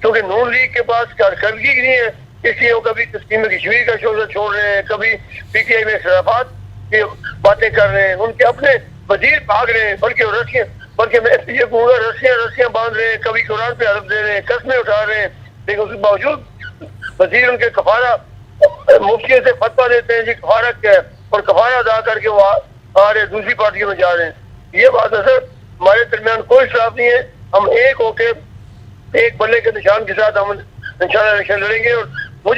کیونکہ نون لیگ کے پاس کارکردگی نہیں ہے. اس لیے وہ کبھی تقسیم کشمیر کا شعبہ چھوڑ رہے ہیں, کبھی پی ٹی آئی میں خلافات کی باتیں کر رہے ہیں, ان کے اپنے وزیر بھاگ رہے ہیں, بلکہ میں یہ کہوں گا رسیاں باندھ رہے ہیں, کبھی قرآن پہ حلف دے رہے ہیں, قسمیں اٹھا رہے ہیں, لیکن اس کے باوجود وزیر ان کے کفارہ مفتیوں سے فتویٰ دیتے ہیں جی کفارہ کیا ہے, اور کفارہ ادا کر کے وہ آ رہے دوسری پارٹیوں میں جا رہے ہیں. یہ بات ہے سر, ہمارے درمیان کوئی اختلاف نہیں ہے. ہم ایک ہو کے ایک بلے کے نشان کے ساتھ ہم انشاءاللہ الیکشن لڑیں گے. اور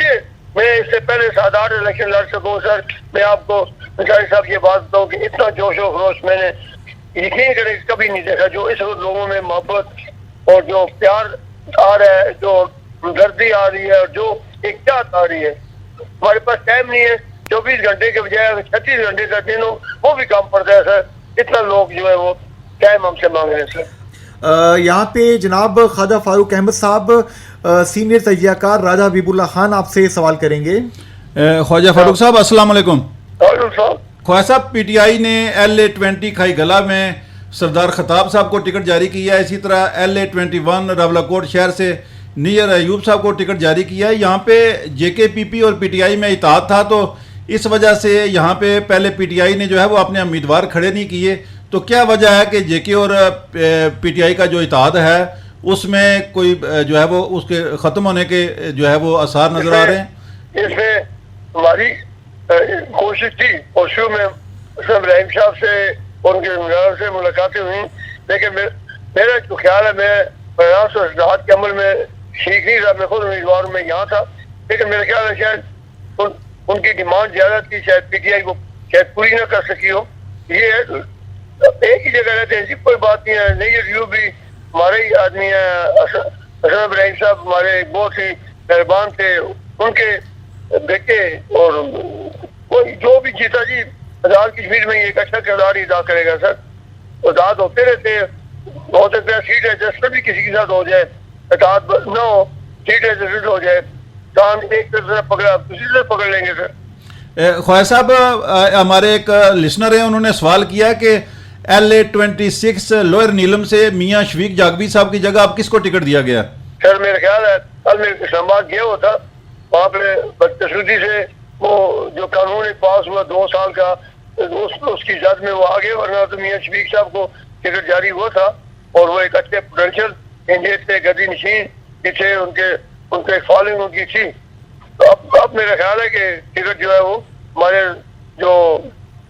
میں اس سے پہلے 7-8 الیکشن لڑ سکوں سر, میں آپ کو انصاری صاحب یہ بات بتاؤں کہ اتنا جوش و خروش میں نے یقین کرے کبھی نہیں دیکھا. جو اس وقت لوگوں میں محبت اور جو پیار آ رہا ہے, جو ہمدردی آ رہی ہے, اور جو ایک چاہت آ رہی ہے. ہمارے پاس ٹائم نہیں ہے, 24 گھنٹے کے بجائے 36 گھنٹے کا دن ہو وہ بھی کام پڑتا ہے سر. اتنا لوگ جو ہے وہ ٹائم ہم سے مانگ رہے ہیں سر. یہاں پہ جناب خواجہ فاروق احمد صاحب سینئر تجزیہ کار راجہ حبیب اللہ خان آپ سے سوال کریں گے. خواجہ فاروق صاحب السلام علیکم. صاحب خواجہ صاحب پی ٹی آئی نے LA-20 کھائی گلا میں سردار خطاب صاحب کو ٹکٹ جاری کیا ہے, اسی طرح LA-21 راولاکوٹ شہر سے نیئر ایوب صاحب کو ٹکٹ جاری کیا ہے. یہاں پہ JKPP اور پی ٹی آئی میں اتحاد تھا, تو اس وجہ سے یہاں پہ پہلے پی ٹی آئی نے جو ہے وہ اپنے امیدوار کھڑے نہیں کیے. تو کیا وجہ ہے کہ JK اور پی ٹی آئی کا جو اتحاد ہے اس میں کوئی جو ہے وہ اس کے ختم ہونے کے جو ہے وہ آثار نظر آ رہے ہیں؟ اس میں ہماری کوشش تھی, اور شروع میں ابراہیم صاحب سے ان کے امیدواروں سے ملاقاتیں ہوئی, لیکن میرا جو خیال ہے میں پروگرام اور اصلاحات کے عمل میں ٹھیک نہیں رہا. میں خود امیدوار میں یہاں تھا, لیکن میرا خیال ہے شاید ان کی ڈیمانڈ زیادہ تھی, شاید پی ٹی آئی کو شاید پوری نہ کر سکی ہو. یہ ایک ہی جگہ رہتے ہیں, کوئی بات نہیں ہے. نہیں ریو بھی ہمارے ہی آدمی ہیں, حسن ابراہیم صاحب ہمارے بہت ہی مہربان تھے. ان کے بیٹے اور کوئی جو بھی جیتا جی آزاد کشمیر میں ایک اچھا کردار ادا کرے گا سر. آزاد ہوتے رہتے ہیں, ہو سکتا ہے سیٹ ایڈجسٹمنٹ بھی کسی کے ساتھ ہو جائے, اطاعت نہ ہو, سیٹ ایڈجسٹمنٹ ہو جائے, کام ایک طرف پکڑا دوسری طرف پکڑ لیں گے سر. خواجہ صاحب ہمارے ایک لسنر ہیں, انہوں نے سوال کیا کہ LA-26 لوئر نیلم سے میاں شفیق جاگبی صاحب کی جگہ آپ کس کو ٹکٹ دیا گیا؟ سر میرا خیال ہے کل میں اسلام آباد گیا ہوا تھا, وہاں پہ بدقسمتی سے وہ جو قانون پاس ہوا 2 سال کا اس کی زد میں وہ آگے, ورنہ تو میاں شفیق صاحب کو ٹکٹ جاری ہوا تھا, اور وہ ایک اچھے پوٹینشیل کینڈیڈیٹ تھے, گدی نشین تھے, ان کے فالوئنگ ان کی تھی. تو اب میرا خیال ہے کہ ٹکٹ جو ہے وہ ہمارے جو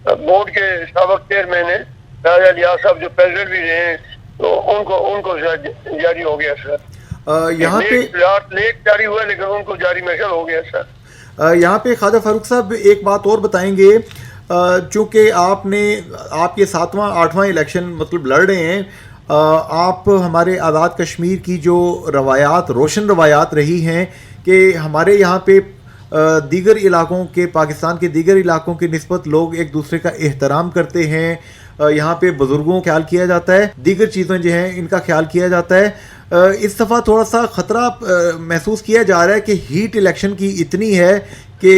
بورڈ کے سابق چیئرمین ہیں راجہ لیاس صاحب جو پریزیڈنٹ بھی رہے ہیں, تو ان کو جاری ہو گیا سر. یہاں پہ لیٹ جاری ہوا لیکن ان کو جاری محل ہو گیا سر. یہاں پہ خواجہ فاروق صاحب ایک بات اور بتائیں گے, چونکہ آپ یہ 7واں 8واں الیکشن مطلب لڑ رہے ہیں, آپ ہمارے آزاد کشمیر کی جو روایات روشن روایات رہی ہیں کہ ہمارے یہاں پہ دیگر علاقوں کے پاکستان کے دیگر علاقوں کی نسبت لوگ ایک دوسرے کا احترام کرتے ہیں, یہاں پہ بزرگوں کا خیال کیا جاتا ہے, دیگر چیزیں جو ہیں ان کا خیال کیا جاتا ہے. اس دفعہ تھوڑا سا خطرہ محسوس کیا جا رہا ہے کہ ہیٹ الیکشن کی اتنی ہے کہ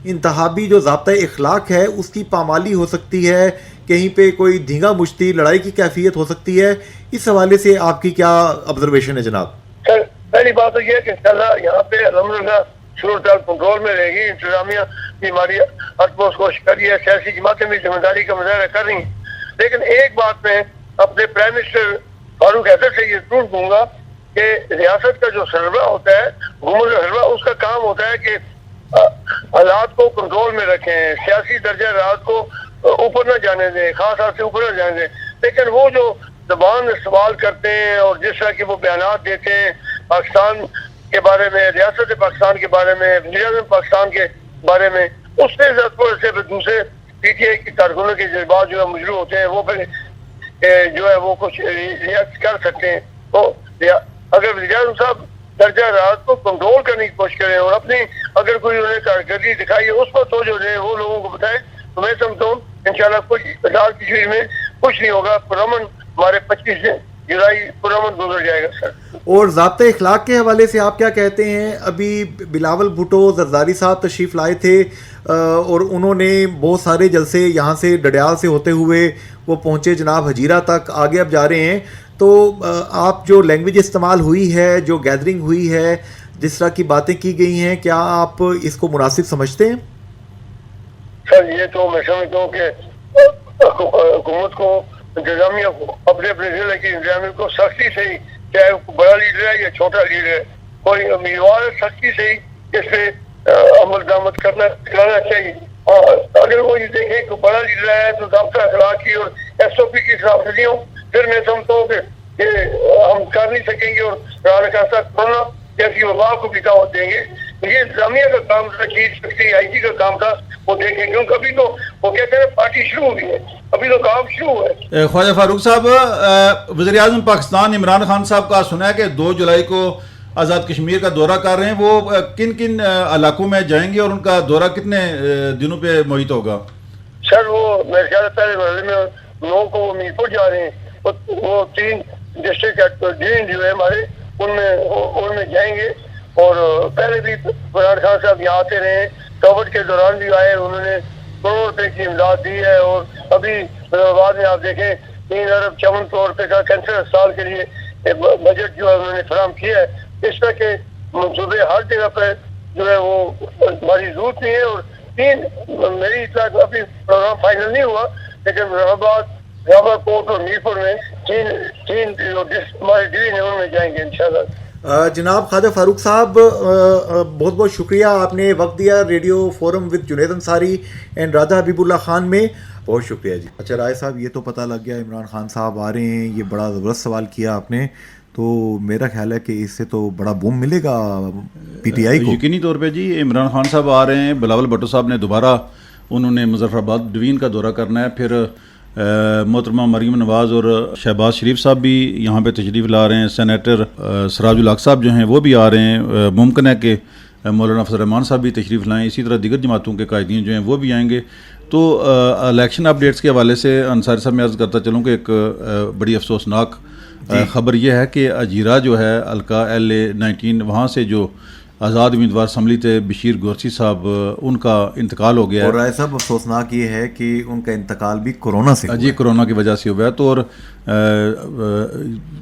انتخابی جو ضابطۂ اخلاق ہے اس کی پامالی ہو سکتی ہے, کہیں پہ کوئی دھینگا مشتی لڑائی کی کیفیت ہو سکتی ہے. اس حوالے سے آپ کی کیا آبزرویشن ہے جناب؟ سر پہلی بات تو یہ ہے کہ انشاءاللہ یہاں پہ الحمدللہ صورتحال کنٹرول میں رہے گی. انتظامیہ کی ہماری ہر کوشش کری ہے, سیاسی جماعتیں بھی ذمہ داری کا مظاہرہ کر رہی ہیں. لیکن ایک بات میں اپنے پرائم منسٹر فاروق حیدر سے یہ ضرور کہوں گا کہ ریاست کا جو سربراہ ہوتا ہے, حکومت کا سربراہ, اس کا کام ہوتا ہے کہ حالات کو کنٹرول میں رکھیں, سیاسی درجہ حالات کو اوپر نہ جانے دیں, خاص حد سے اوپر نہ جانے دیں. لیکن وہ جو زبان استعمال کرتے ہیں اور جس طرح کے وہ بیانات دیتے ہیں پاکستان کے بارے میں, ریاست پاکستان کے بارے میں, وزیر اعظم پاکستان کے بارے میں, اس سے دوسرے پی ٹی آئی کی کارکنوں کے جذبات جو ہے مجروح ہوتے ہیں. وہ پھر جو ہے وہ کچھ ریئیکٹ کر سکتے ہیں. تو اگر وزیر اعظم صاحب درجہ حرارت کو کنٹرول کرنے کی کوشش کریں اور اپنی اگر کوئی انہیں کارکردگی دکھائی ہے اس پر توجہ دیں, وہ لوگوں کو بتائیں, تو میں سمجھتا ہوں انشاءاللہ کچھ ہزار کشمیر میں کچھ نہیں ہوگا. پرامن ہمارے 25 جولائی پرامن گزر جائے گا سر. اور ضابطۂ اخلاق کے حوالے سے آپ کیا کہتے ہیں؟ ابھی بلاول بھٹو زرداری صاحب تشریف لائے تھے اور انہوں نے بہت سارے جلسے یہاں سے ڈڈیال سے ہوتے ہوئے وہ پہنچے جناب ہجیرہ تک, آگے اب جا رہے ہیں. تو آپ جو لینگویج استعمال ہوئی ہے, جو گیدرنگ ہوئی ہے, جس طرح کی باتیں کی گئی ہیں, کیا آپ اس کو مناسب سمجھتے ہیں؟ سر یہ تو میں سمجھتا ہوں کہ حکومت کو, انتظامیہ کو, اپنے اپنے ضلع کی انتظامیہ کو سختی سے ہی, چاہے وہ بڑا لیڈر ہے یا چھوٹا لیڈر ہے, کوئی امیدوار سختی سے ہی اس پہ عمل درآمد کرنا چاہیے. اور اگر وہ یہ دیکھیں کہ بڑا لیڈر ہے تو ضابطہ اخلاق کی اور SOP کی خلاف ورزیوں, پھر میں سمجھتا ہوں کہ ہم کر نہیں سکیں گے اور رانا کاسا کرونا جیسی وبا کو بھی دعوت دیں گے. یہ انتظامیہ کا کام تھا, چیف سیکرٹری IG کا کام تھا, وہ دیکھیں, کیونکہ ابھی تو وہ کہتے ہیں پارٹی شروع ہوئی ہے, ابھی تو کام شروع ہے. خواجہ فاروق صاحب, وزیر اعظم پاکستان عمران خان صاحب کا سنا ہے کہ 2 جولائی کو آزاد کشمیر کا دورہ کر رہے ہیں. وہ کن کن علاقوں میں جائیں گے اور ان کا دورہ کتنے دنوں پہ محیط ہوگا؟ سر وہ میرے خیال پہلے مرحلے میں 9 کو وہ میر پور جا رہے ہیں, وہ 3 ڈسٹرکٹ جو ہے ہمارے ان میں جائیں گے. اور پہلے بھی عمران خان صاحب یہاں آتے رہے, کووڈ کے دوران بھی آئے, انہوں نے کروڑ روپے کی امداد دی ہے. اور ابھی بعد میں آپ دیکھیں 3 ارب 54 کروڑ روپے کا کینسر اسپتال کے لیے بجٹ جو ہے انہوں نے فراہم کیا ہے. اس طرح کے منصوبے ہر جگہ پہ جو ہے وہ ہماری ضرورت نہیں ہے. اور 3 میری اطلاع ابھی پروگرام فائنل نہیں ہوا, لیکن راما کوٹ اور میرپور میں 3 جو ہمارے ڈویژن ہیں ان میں جائیں گے انشاءاللہ. جناب خواجہ فاروق صاحب, بہت بہت شکریہ, آپ نے وقت دیا radio forum with Junaid Ansari and Raja Habib Ullah Khan میں, بہت شکریہ جی. اچھا رائے صاحب, یہ تو پتہ لگ گیا عمران خان صاحب آ رہے ہیں, یہ بڑا زبردست سوال کیا آپ نے, تو میرا خیال ہے کہ اس سے تو بڑا بوم ملے گا PTI کو. یقینی طور پہ جی, عمران خان صاحب آ رہے ہیں, بلاول بھٹو صاحب نے دوبارہ انہوں نے مظفر آباد ڈویژن کا دورہ کرنا ہے, پھر محترمہ مریم نواز اور شہباز شریف صاحب بھی یہاں پہ تشریف لا رہے ہیں, سینیٹر سراج الحق صاحب جو ہیں وہ بھی آ رہے ہیں, ممکن ہے کہ مولانا فضل الرحمان صاحب بھی تشریف لائیں, اسی طرح دیگر جماعتوں کے قائدین جو ہیں وہ بھی آئیں گے. تو الیکشن اپڈیٹس کے حوالے سے انصاری صاحب میں عرض کرتا چلوں کہ ایک بڑی افسوسناک خبر یہ ہے کہ ہجیرہ جو ہے حلقہ LA-19 وہاں سے جو آزاد امیدوار اسمبلی تھے بشیر گورسی صاحب, ان کا انتقال ہو گیا ہے. اور رائے صاحب افسوسناک یہ ہے کہ ان کا انتقال بھی کورونا سے جی, کورونا کی وجہ سے ہوا ہے. تو اور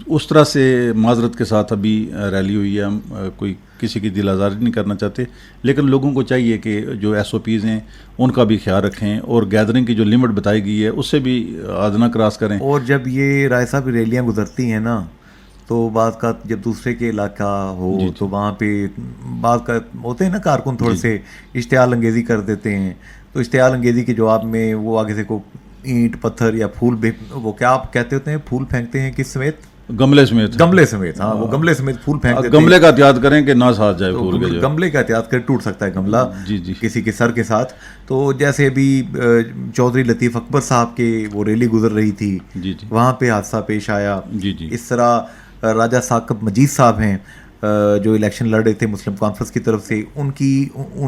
اس طرح سے معذرت کے ساتھ ابھی ریلی ہوئی ہے, ہم کوئی کسی کی دل آزاری نہیں کرنا چاہتے, لیکن لوگوں کو چاہیے کہ جو SOPs ہیں ان کا بھی خیال رکھیں اور گیدرنگ کی جو لمٹ بتائی گئی ہے اس سے بھی آدھنا کراس کریں. اور جب یہ رائے صاحب ریلیاں گزرتی ہیں نا, تو بعض کا جب دوسرے کے علاقہ ہو تو وہاں پہ بعض کا ہوتے ہیں نا کارکن تھوڑے سے اشتعال انگیزی کر دیتے ہیں, تو اشتعال انگیزی کے جواب میں وہ آگے سے کو اینٹ پتھر یا پھول, وہ کیا آپ کہتے ہوتے ہیں, پھول پھینکتے ہیں کس سمیت, گملے سمیت. ہاں, وہ گملے سمیت پھول پھینک دیتے ہیں. گملے کا احتیاط کریں کہ نہ ساتھ جائے پھول کے, گملے کا احتیاط کر, ٹوٹ سکتا ہے گملہ جی کسی کے سر کے ساتھ. تو جیسے ابھی چودھری لطیف اکبر صاحب کے وہ ریلی گزر رہی تھی, وہاں پہ حادثہ پیش آیا. اس طرح راجہ ثاقب مجید صاحب ہیں جو الیکشن لڑ رہے تھے مسلم کانفرنس کی طرف سے, ان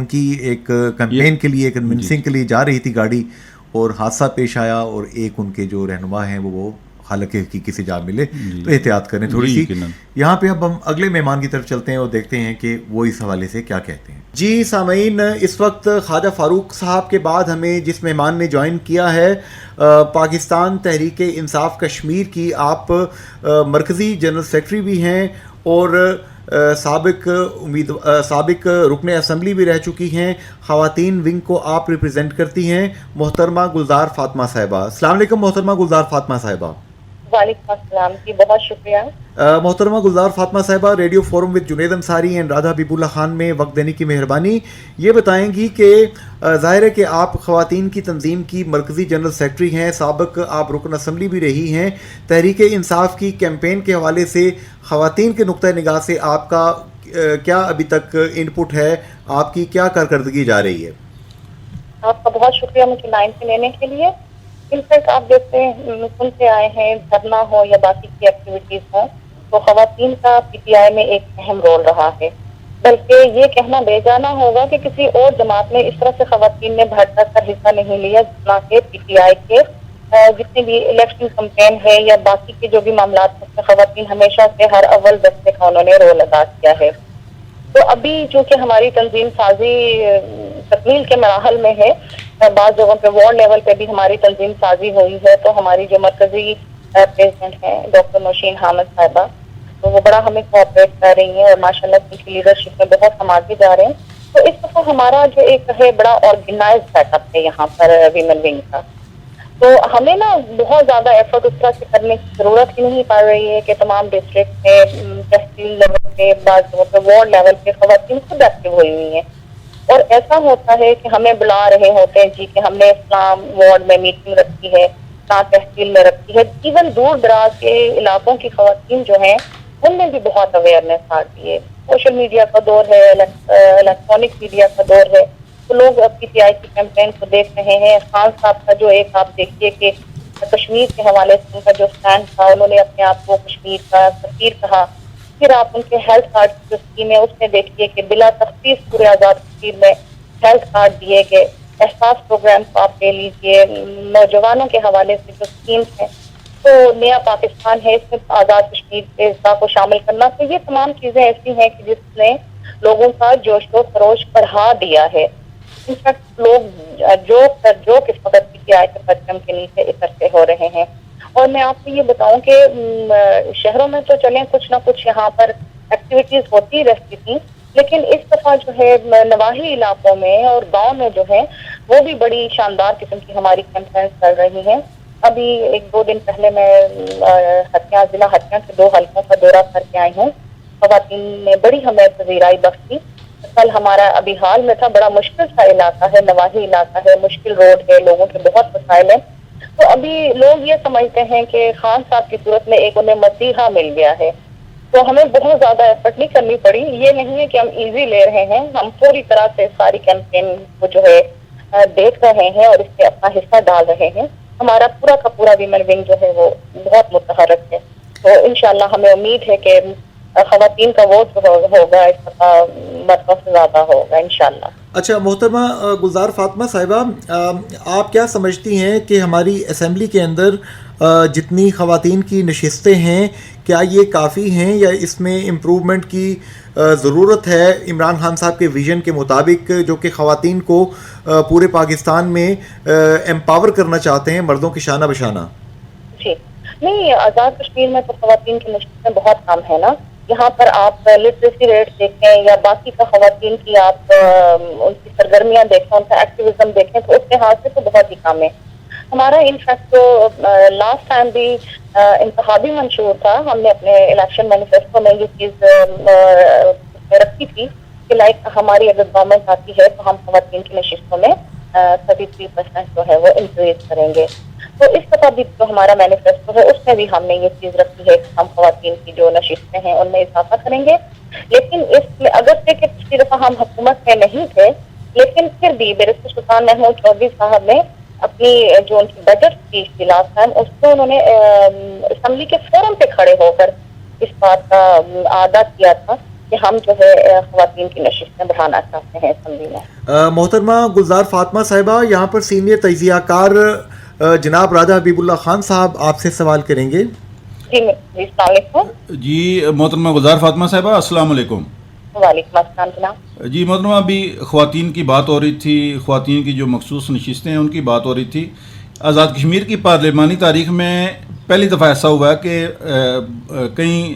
کی ایک کیمپین کے لیے, کنونسنگ کے لیے جا رہی تھی گاڑی, اور حادثہ پیش آیا, اور ایک ان کے جو رہنما ہیں وہ حالانکہ حقیقی سے جا ملے. تو احتیاط کریں تھوڑی سی. یہاں پہ اب ہم اگلے مہمان کی طرف چلتے ہیں اور دیکھتے ہیں کہ وہ اس حوالے سے کیا کہتے ہیں. جی سامعین, اس وقت خواجہ فاروق صاحب کے بعد ہمیں جس مہمان نے جوائن کیا ہے, پاکستان تحریک انصاف کشمیر کی آپ مرکزی جنرل سیکرٹری بھی ہیں اور سابق رکن اسمبلی بھی رہ چکی ہیں, خواتین ونگ کو آپ ریپرزینٹ کرتی ہیں, محترمہ گلزار فاطمہ صاحبہ. السلام علیکم محترمہ گلزار فاطمہ صاحبہ. وعلیکم السلام جی, بہت شکریہ. محترمہ گلزار فاطمہ صاحبہ, radio forum with Junaid Ansari and Raja Habib Ullah Khan میں وقت دینے کی مہربانی. یہ بتائیں گی کہ ظاہر ہے کہ آپ خواتین کی تنظیم کی مرکزی جنرل سیکرٹری ہیں, سابق آپ رکن اسمبلی بھی رہی ہیں. تحریک انصاف کی کیمپین کے حوالے سے خواتین کے نقطۂ نگاہ سے آپ کا کیا ابھی تک ان پٹ ہے, آپ کی کیا کارکردگی جا رہی ہے؟ آپ کا بہت شکریہ مجھے لائن پہ لینے کے لیے. انفیکٹ آپ دیکھتے ہیں سنتے آئے ہیں دھرنا ہو یا باقی کی ایکٹیویٹیز ہوں تو خواتین کا پی ٹی آئی میں ایک اہم رول رہا ہے، بلکہ یہ کہنا بے جانا ہوگا کہ کسی اور جماعت میں اس طرح سے خواتین نے بڑھ چڑھ کر حصہ نہیں لیا جتنا کہ پی ٹی آئی کے جتنے بھی الیکشن کمپین ہے یا باقی کے جو بھی معاملات ہیں اس میں خواتین ہمیشہ سے ہر اول دستے کا انہوں نے رول ادا کیا ہے۔ تو ابھی چونکہ ہماری تنظیم سازی تکمیل کے مراحل میں ہے، بعض جگہوں پہ وارڈ لیول پہ بھی ہماری تنظیم سازی ہوئی ہے، تو ہماری جو مرکزی پریزیڈنٹ ہیں ڈاکٹر نوشین حامد صاحبہ، تو وہ بڑا ہمیں کوآپریٹ کر رہی ہیں اور ماشاءاللہ ان کی لیڈرشپ میں بہت ہم آگے جا رہے ہیں۔ تو اس دفعہ ہمارا جو ایک ہے بڑا آرگنائز سیٹ اپ ہے یہاں پر ویمن ونگ کا، تو ہمیں نا بہت زیادہ ایفرٹ اس طرح سے کرنے کی ضرورت ہی نہیں پڑ رہی ہے کہ تمام ڈسٹرکٹ میں تحصیل لیول پہ بعض جگہوں پہ وارڈ لیول پہ خواتین خود ایکٹیو ہوئی ہوئی ہیں، اور ایسا ہوتا ہے کہ ہمیں بلا رہے ہوتے ہیں جی کہ ہم نے اسلام وارڈ میں میٹنگ رکھی ہے، تحصیل میں رکھی ہے، ایون دور دراز کے علاقوں کی خواتین جو ہیں ان میں بھی بہت اویئرنیس آ رہی ہے۔ سوشل میڈیا کا دور ہے، الیکٹرانک میڈیا کا دور ہے، تو لوگ پی ٹی آئی کی کیمپین کو دیکھ رہے ہیں۔ خان صاحب کا جو ایک آپ دیکھیے کہ کشمیر کے حوالے سے ان کا جو اسٹینڈ تھا، انہوں نے اپنے آپ کو کشمیر کا سفیر کہا۔ پھر آپ ان کے ہیلتھ کارڈ کی جو اسکیم ہے اس میں دیکھیے کہ بلا تخصیص پورے آزاد کشمیر میں ہیلتھ کارڈ دیے گئے۔ احساس پروگرام کو آپ لے لیجیے، نوجوانوں کے حوالے سے جو اسکیمس ہیں، تو نیا پاکستان ہے اس میں آزاد کشمیر کے حصہ کو شامل کرنا، تو یہ تمام چیزیں ایسی ہیں کہ جس نے لوگوں کا جوش و خروش بڑھا دیا ہے۔ انفیکٹ لوگ جو کس وقت پی ٹی آئی کے پرچم کے نیچے اکٹھے ہو رہے ہیں۔ اور میں آپ کو یہ بتاؤں کہ شہروں میں تو چلیں کچھ نہ کچھ یہاں پر ایکٹیویٹیز ہوتی رہتی تھیں، لیکن اس دفعہ جو ہے نواحی علاقوں میں اور گاؤں میں جو ہے وہ بھی بڑی شاندار قسم کی ہماری کیمپینز چل رہی ہیں۔ ابھی 1-2 دن پہلے میں ضلع ہتھیاں کے 2 حلقوں کا دورہ کر کے آئی ہوں، خواتین نے بڑی ہمیں پذیرائی بخشی۔ کل ہمارا ابھی حال میں تھا، بڑا مشکل سا علاقہ ہے، نواحی علاقہ ہے، مشکل روڈ ہے، لوگوں کے بہت مسائل ہیں، تو ابھی لوگ یہ سمجھتے ہیں کہ خان صاحب کی صورت میں ایک انہیں مسیحا مل گیا ہے، تو ہمیں بہت زیادہ ایفرٹ نہیں کرنی پڑی۔ یہ نہیں ہے کہ ہم ایزی لے رہے ہیں، ہم پوری طرح سے ساری کیمپین کو جو ہے دیکھ رہے ہیں اور اس سے اپنا حصہ ڈال رہے ہیں۔ ہمارا پورا کا پورا ویمن ونگ جو ہے وہ بہت متحرک ہے، تو انشاءاللہ ہمیں امید ہے کہ خواتین کا ووٹ ہوگا اس دفعہ مرتبہ سے زیادہ ہوگا انشاءاللہ۔ اچھا محترمہ گلزار فاطمہ صاحبہ، آپ کیا سمجھتی ہیں کہ ہماری اسمبلی کے اندر جتنی خواتین کی نشستیں ہیں کیا یہ کافی ہیں یا اس میں امپروومنٹ کی ضرورت ہے عمران خان صاحب کے ویژن کے مطابق، جو کہ خواتین کو پورے پاکستان میں امپاور کرنا چاہتے ہیں مردوں کے شانہ بشانہ؟ جی نہیں، آزاد کشمیر میں تو خواتین کی نشستیں بہت کم ہے نا۔ یہاں پر آپ لٹریسی ریٹ دیکھیں یا باقی کا خواتین کی آپ ان کی سرگرمیاں دیکھیں، ان کا ایکٹیویزم دیکھیں، تو اس لحاظ سے تو بہت ہی کم ہے۔ ہمارا انفیکٹ جو لاسٹ ٹائم بھی انتخابی منشور تھا، ہم نے اپنے الیکشن مینیفیسٹو میں یہ چیز رکھی تھی کہ لائک ہماری اگر گورنمنٹ آتی ہے تو ہم خواتین کی نشستوں میں 33% جو ہے وہ انکریز کریں گے۔ تو اس دفعہ بھی جو ہمارا مینیفیسٹو ہے اس میں بھی ہم نے یہ چیز رکھی ہے کہ ہم خواتین کی جو نشستیں ہیں ان میں اضافہ کریں گے، لیکن اس میں اگر سے کہ پچھلی دفعہ ہم حکومت میں نہیں تھے، لیکن پھر بھی بیرسٹر سلطان محمود چودھری صاحب نے اپنی جو ان کی بجٹ اسپیچ تھی لاسٹ ٹائم، اس کو انہوں نے اسمبلی کے فورم پہ کھڑے ہو کر اس بات کا اعادہ کیا تھا کہ ہم جو ہے خواتین کی نشستیں بڑھانا چاہتے ہیں اسمبلی میں۔ محترمہ گلزار فاطمہ صاحبہ، یہاں پر سینئر تجزیہ کار جناب راجہ حبیب اللہ خان صاحب آپ سے سوال کریں گے۔ جی السلام علیکم۔ جی محترمہ گلزار فاطمہ صاحبہ السلام علیکم۔ وعلیکم السلام جناب۔ جی محترمہ، ابھی خواتین کی بات ہو رہی تھی، خواتین کی جو مخصوص نشستیں ہیں ان کی بات ہو رہی تھی۔ آزاد کشمیر کی پارلیمانی تاریخ میں پہلی دفعہ ایسا ہوا ہے کہ کئی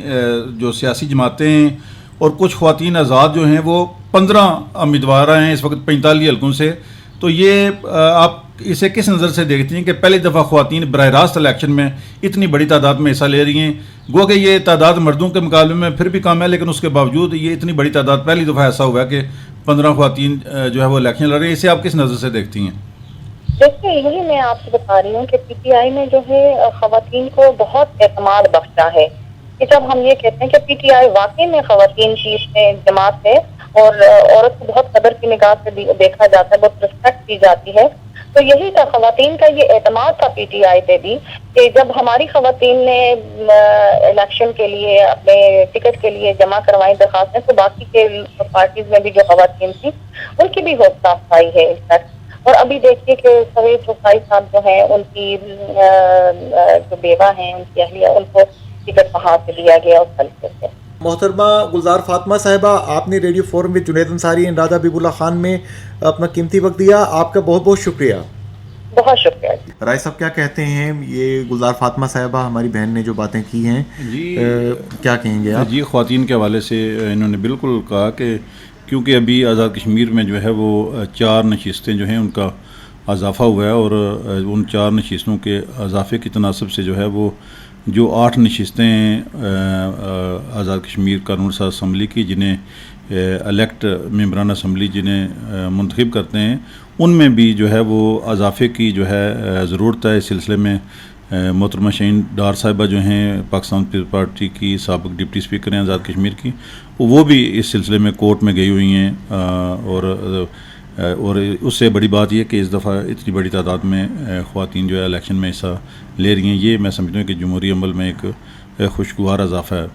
جو سیاسی جماعتیں ہیں اور کچھ خواتین آزاد جو ہیں وہ 15 امیدوار ہیں اس وقت 45 حلقوں سے، تو یہ آپ اسے کس نظر سے دیکھتی ہیں کہ پہلی دفعہ خواتین براہ راست الیکشن میں اتنی بڑی تعداد میں حصہ لے رہی ہیں؟ گو کہ یہ تعداد مردوں کے مقابلے میں پھر بھی کم ہے، لیکن اس کے باوجود یہ اتنی بڑی تعداد پہلی دفعہ ایسا ہوا ہے کہ 15 خواتین جو ہے وہ الیکشن لڑ رہی ہیں، اسے آپ کس نظر سے دیکھتی ہیں؟ دیکھیے یہی میں آپ سے بتا رہی ہوں کہ پی ٹی آئی نے جو ہے خواتین کو بہت اعتماد بخشا ہے کہ جب ہم یہ کہتے ہیں کہ پی ٹی آئی واقعی میں خواتین کی اس میں جماعت ہے اور عورت کو بہت قدر کی نگاہ سے دیکھا جاتا ہے، بہت رسپیکٹ کی جاتی ہے، تو یہی تھا خواتین کا یہ اعتماد تھا پی ٹی آئی پہ بھی کہ جب ہماری خواتین نے الیکشن کے لیے اپنے ٹکٹ کے لیے جمع کروائی درخواستیں تو باقی کے پارٹیز میں بھی جو خواتین تھیں ان کی بھی حوصلہ افزائی ہے اس تک. اور ابھی دیکھیے کہ سویز رفائی صاحب جو ہیں ان کی جو بیوہ ہیں ان کی اہلیہ ان کو ٹکٹ وہاں سے دیا گیا اس حلقے سے. محترمہ گلزار فاطمہ صاحبہ، آپ نے ریڈیو فورم میں جنید انصاری اینڈ راجہ حبیب اللہ خان میں اپنا قیمتی وقت دیا، آپ کا بہت بہت شکریہ. بہت شکریہ. رائے صاحب کیا کہتے ہیں، یہ گلزار فاطمہ صاحبہ ہماری بہن نے جو باتیں کی ہیں کیا کہیں گے آپ؟ جی، خواتین کے حوالے سے انہوں نے بالکل کہا کہ کیونکہ ابھی آزاد کشمیر میں جو ہے وہ 4 نشستیں جو ہیں ان کا اضافہ ہوا ہے، اور ان 4 نشستوں کے اضافے کی تناسب سے جو ہے وہ جو 8 نشستیں آزاد کشمیر قانون ساز اسمبلی کی جنہیں الیکٹ ممبران اسمبلی جنہیں منتخب کرتے ہیں ان میں بھی جو ہے وہ اضافے کی جو ہے ضرورت ہے. اس سلسلے میں محترمہ شہین ڈار صاحبہ جو ہیں پاکستان پیپلز پارٹی کی سابق ڈپٹی اسپیکر ہیں آزاد کشمیر کی، وہ بھی اس سلسلے میں کورٹ میں گئی ہوئی ہیں. اور اس سے بڑی بات یہ کہ اس دفعہ اتنی بڑی تعداد میں خواتین جو ہے الیکشن میں حصہ لے رہی ہیں، یہ میں سمجھتا ہوں کہ جمہوری عمل میں ایک خوشگوار اضافہ ہے.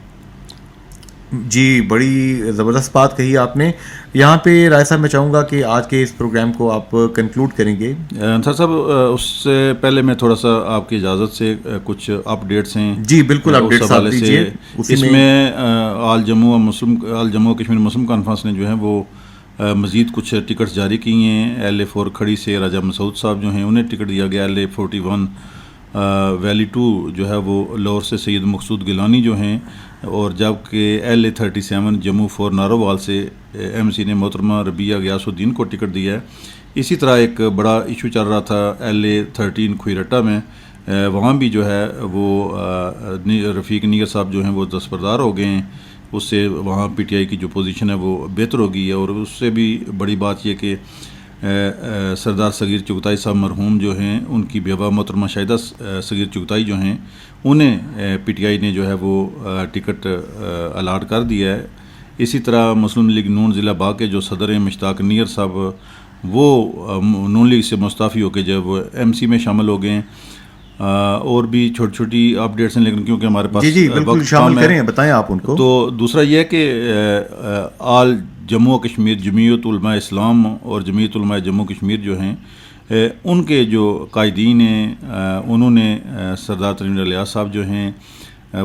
جی، بڑی زبردست بات کہی آپ نے. یہاں پہ رائے صاحب میں چاہوں گا کہ آج کے اس پروگرام کو آپ کنکلوڈ کریں گے. انصار صاحب، اس سے پہلے میں تھوڑا سا آپ کی اجازت سے کچھ اپ ڈیٹس ہیں. جی بالکل، اپ ڈیٹس آپ دیجیے. اس میں آل جموں کشمیر مسلم کانفرنس نے جو ہے وہ مزید کچھ ٹکٹس جاری کی ہیں. LA4 کھڑی سے راجہ مسعود صاحب جو ہیں انہیں ٹکٹ دیا گیا. LA41 ویلی 2 جو ہے وہ لاہور سے سید مقصود گیلانی جو ہیں، اور جبکہ LA37 جموں 4 نارووال سے MC نے محترمہ ربیہ غیاث الدین کو ٹکٹ دیا ہے. اسی طرح ایک بڑا ایشو چل رہا تھا LA13 کھوئیرٹا میں، وہاں بھی جو ہے وہ رفیق نیگر صاحب جو ہیں وہ دستبردار ہو گئے ہیں. اس سے وہاں PTI کی جو پوزیشن ہے وہ بہتر ہو گئی ہے. اور اس سے بھی بڑی بات یہ کہ سردار صغیر چغتائی صاحب مرحوم جو ہیں ان کی بیوہ محترمہ شاہدہ صغیر چغتائی جو ہیں انہیں PTI نے جو ہے وہ ٹکٹ الاٹ کر دیا ہے. اسی طرح مسلم لیگ نون ضلع باغ کے جو صدر ہیں مشتاق نیر صاحب، وہ نون لیگ سے مستعفی ہو کے جب وہ MC میں شامل ہو گئے ہیں. اور بھی چھوٹی چھوٹی اپ ڈیٹس ہیں لیکن کیونکہ ہمارے پاس جی بالکل شامل کریں، بتائیں آپ ان کو. تو دوسرا یہ کہ آل جموں کشمیر جمعیت علماء اسلام اور جمعیت علماء جموں کشمیر جو ہیں ان کے جو قائدین ہیں انہوں نے سردار تنویر الیاس صاحب جو ہیں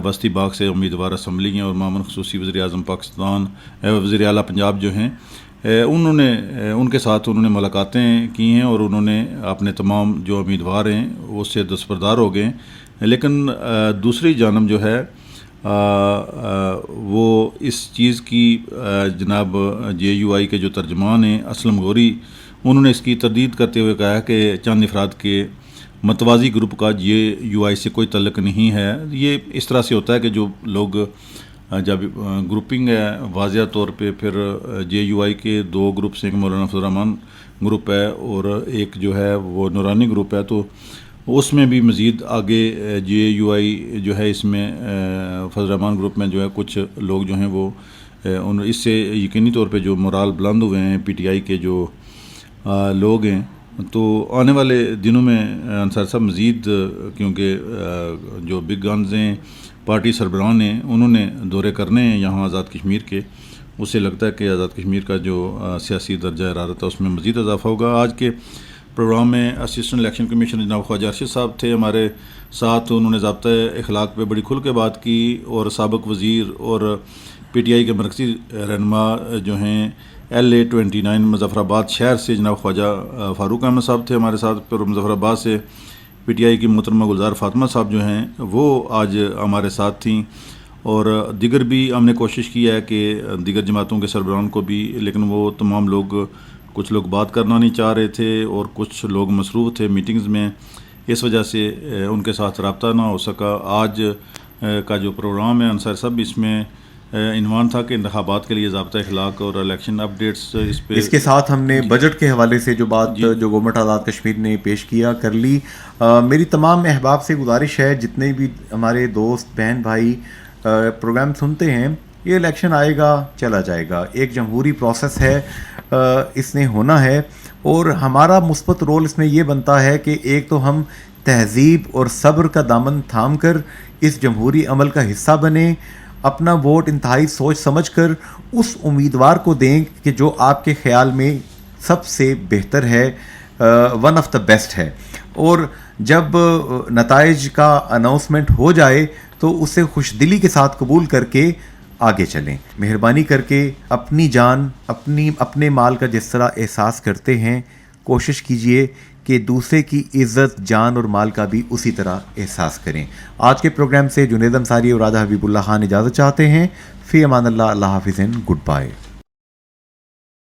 وسطی باغ سے امیدوار اسمبلی ہیں اور معاون خصوصی وزیر اعظم پاکستان وزیر اعلیٰ پنجاب جو ہیں ان کے ساتھ انہوں نے ملاقاتیں کی ہیں اور انہوں نے اپنے تمام جو امیدوار ہیں اس سے دستبردار ہو گئے. لیکن دوسری جانب جو ہے وہ اس چیز کی جناب JUI کے جو ترجمان ہیں اسلم غوری، انہوں نے اس کی تردید کرتے ہوئے کہا کہ چند افراد کے متوازی گروپ کا JUI سے کوئی تعلق نہیں ہے. یہ اس طرح سے ہوتا ہے کہ جو لوگ جب گروپنگ ہے واضح طور پہ، پھر JUI کے 2 گروپس ہیں، مولانا فضل الرحمان گروپ ہے اور ایک جو ہے وہ نورانی گروپ ہے، تو اس میں بھی مزید آگے JUI جو ہے اس میں فضل الرحمان گروپ میں جو ہے کچھ لوگ جو ہیں وہ اس سے یقینی طور پہ جو مورال بلند ہوئے ہیں PTI کے جو لوگ ہیں. تو آنے والے دنوں میں انصار صاحب مزید کیونکہ جو بگ گنز ہیں پارٹی سربراہان ہیں انہوں نے دورے کرنے ہیں یہاں آزاد کشمیر کے، اس سے لگتا ہے کہ آزاد کشمیر کا جو سیاسی درجہ حرارت ہے اس میں مزید اضافہ ہوگا. آج کے پروگرام میں اسسٹنٹ الیکشن کمیشنر جناب خواجہ ارشد صاحب تھے ہمارے ساتھ. انہوں نے ضابطۂ اخلاق پہ بڑی کھل کے بات کی، اور سابق وزیر اور PTI کے مرکزی رہنما جو ہیں LA29 مظفر آباد شہر سے جناب خواجہ فاروق احمد صاحب تھے ہمارے ساتھ. پھر مظفر آباد سے PTI کی محترمہ گلزار فاطمہ صاحب جو ہیں وہ آج ہمارے ساتھ تھیں. اور دیگر بھی ہم نے کوشش کی ہے کہ دیگر جماعتوں کے سربراہان کو بھی، لیکن وہ تمام لوگ کچھ لوگ بات کرنا نہیں چاہ رہے تھے اور کچھ لوگ مصروف تھے میٹنگز میں، اس وجہ سے ان کے ساتھ رابطہ نہ ہو سکا. آج کا جو پروگرام ہے انصار صاحب، اس میں عنوان تھا کہ انتخابات کے لیے ضابطہ اخلاق اور الیکشن اپ ڈیٹس. اس کے ساتھ ہم نے بجٹ کے حوالے سے جو بات جو گورنمنٹ آزاد کشمیر نے پیش کیا کر لی. میری تمام احباب سے گزارش ہے جتنے بھی ہمارے دوست بہن بھائی پروگرام سنتے ہیں یہ الیکشن آئے گا چلا جائے گا, ایک جمہوری پروسیس ہے, اس نے ہونا ہے, اور ہمارا مثبت رول اس میں یہ بنتا ہے کہ ایک تو ہم تہذیب اور صبر کا دامن تھام کر اس جمہوری عمل کا حصہ بنیں, اپنا ووٹ انتہائی سوچ سمجھ کر اس امیدوار کو دیں کہ جو آپ کے خیال میں سب سے بہتر ہے, ون آف دا بیسٹ ہے, اور جب نتائج کا اناؤنسمنٹ ہو جائے تو اسے خوش دلی کے ساتھ قبول کر کے آگے چلیں. مہربانی کر کے اپنی جان اپنے مال کا جس طرح احساس کرتے ہیں, کوشش کیجئے کہ دوسرے کی عزت, جان اور مال کا بھی اسی طرح احساس کریں. آج کے پروگرام سے جنید انصاری اور راجہ حبیب اللہ خان اجازت چاہتے ہیں. فی امان اللہ, اللہ حافظ, گڈ بائے.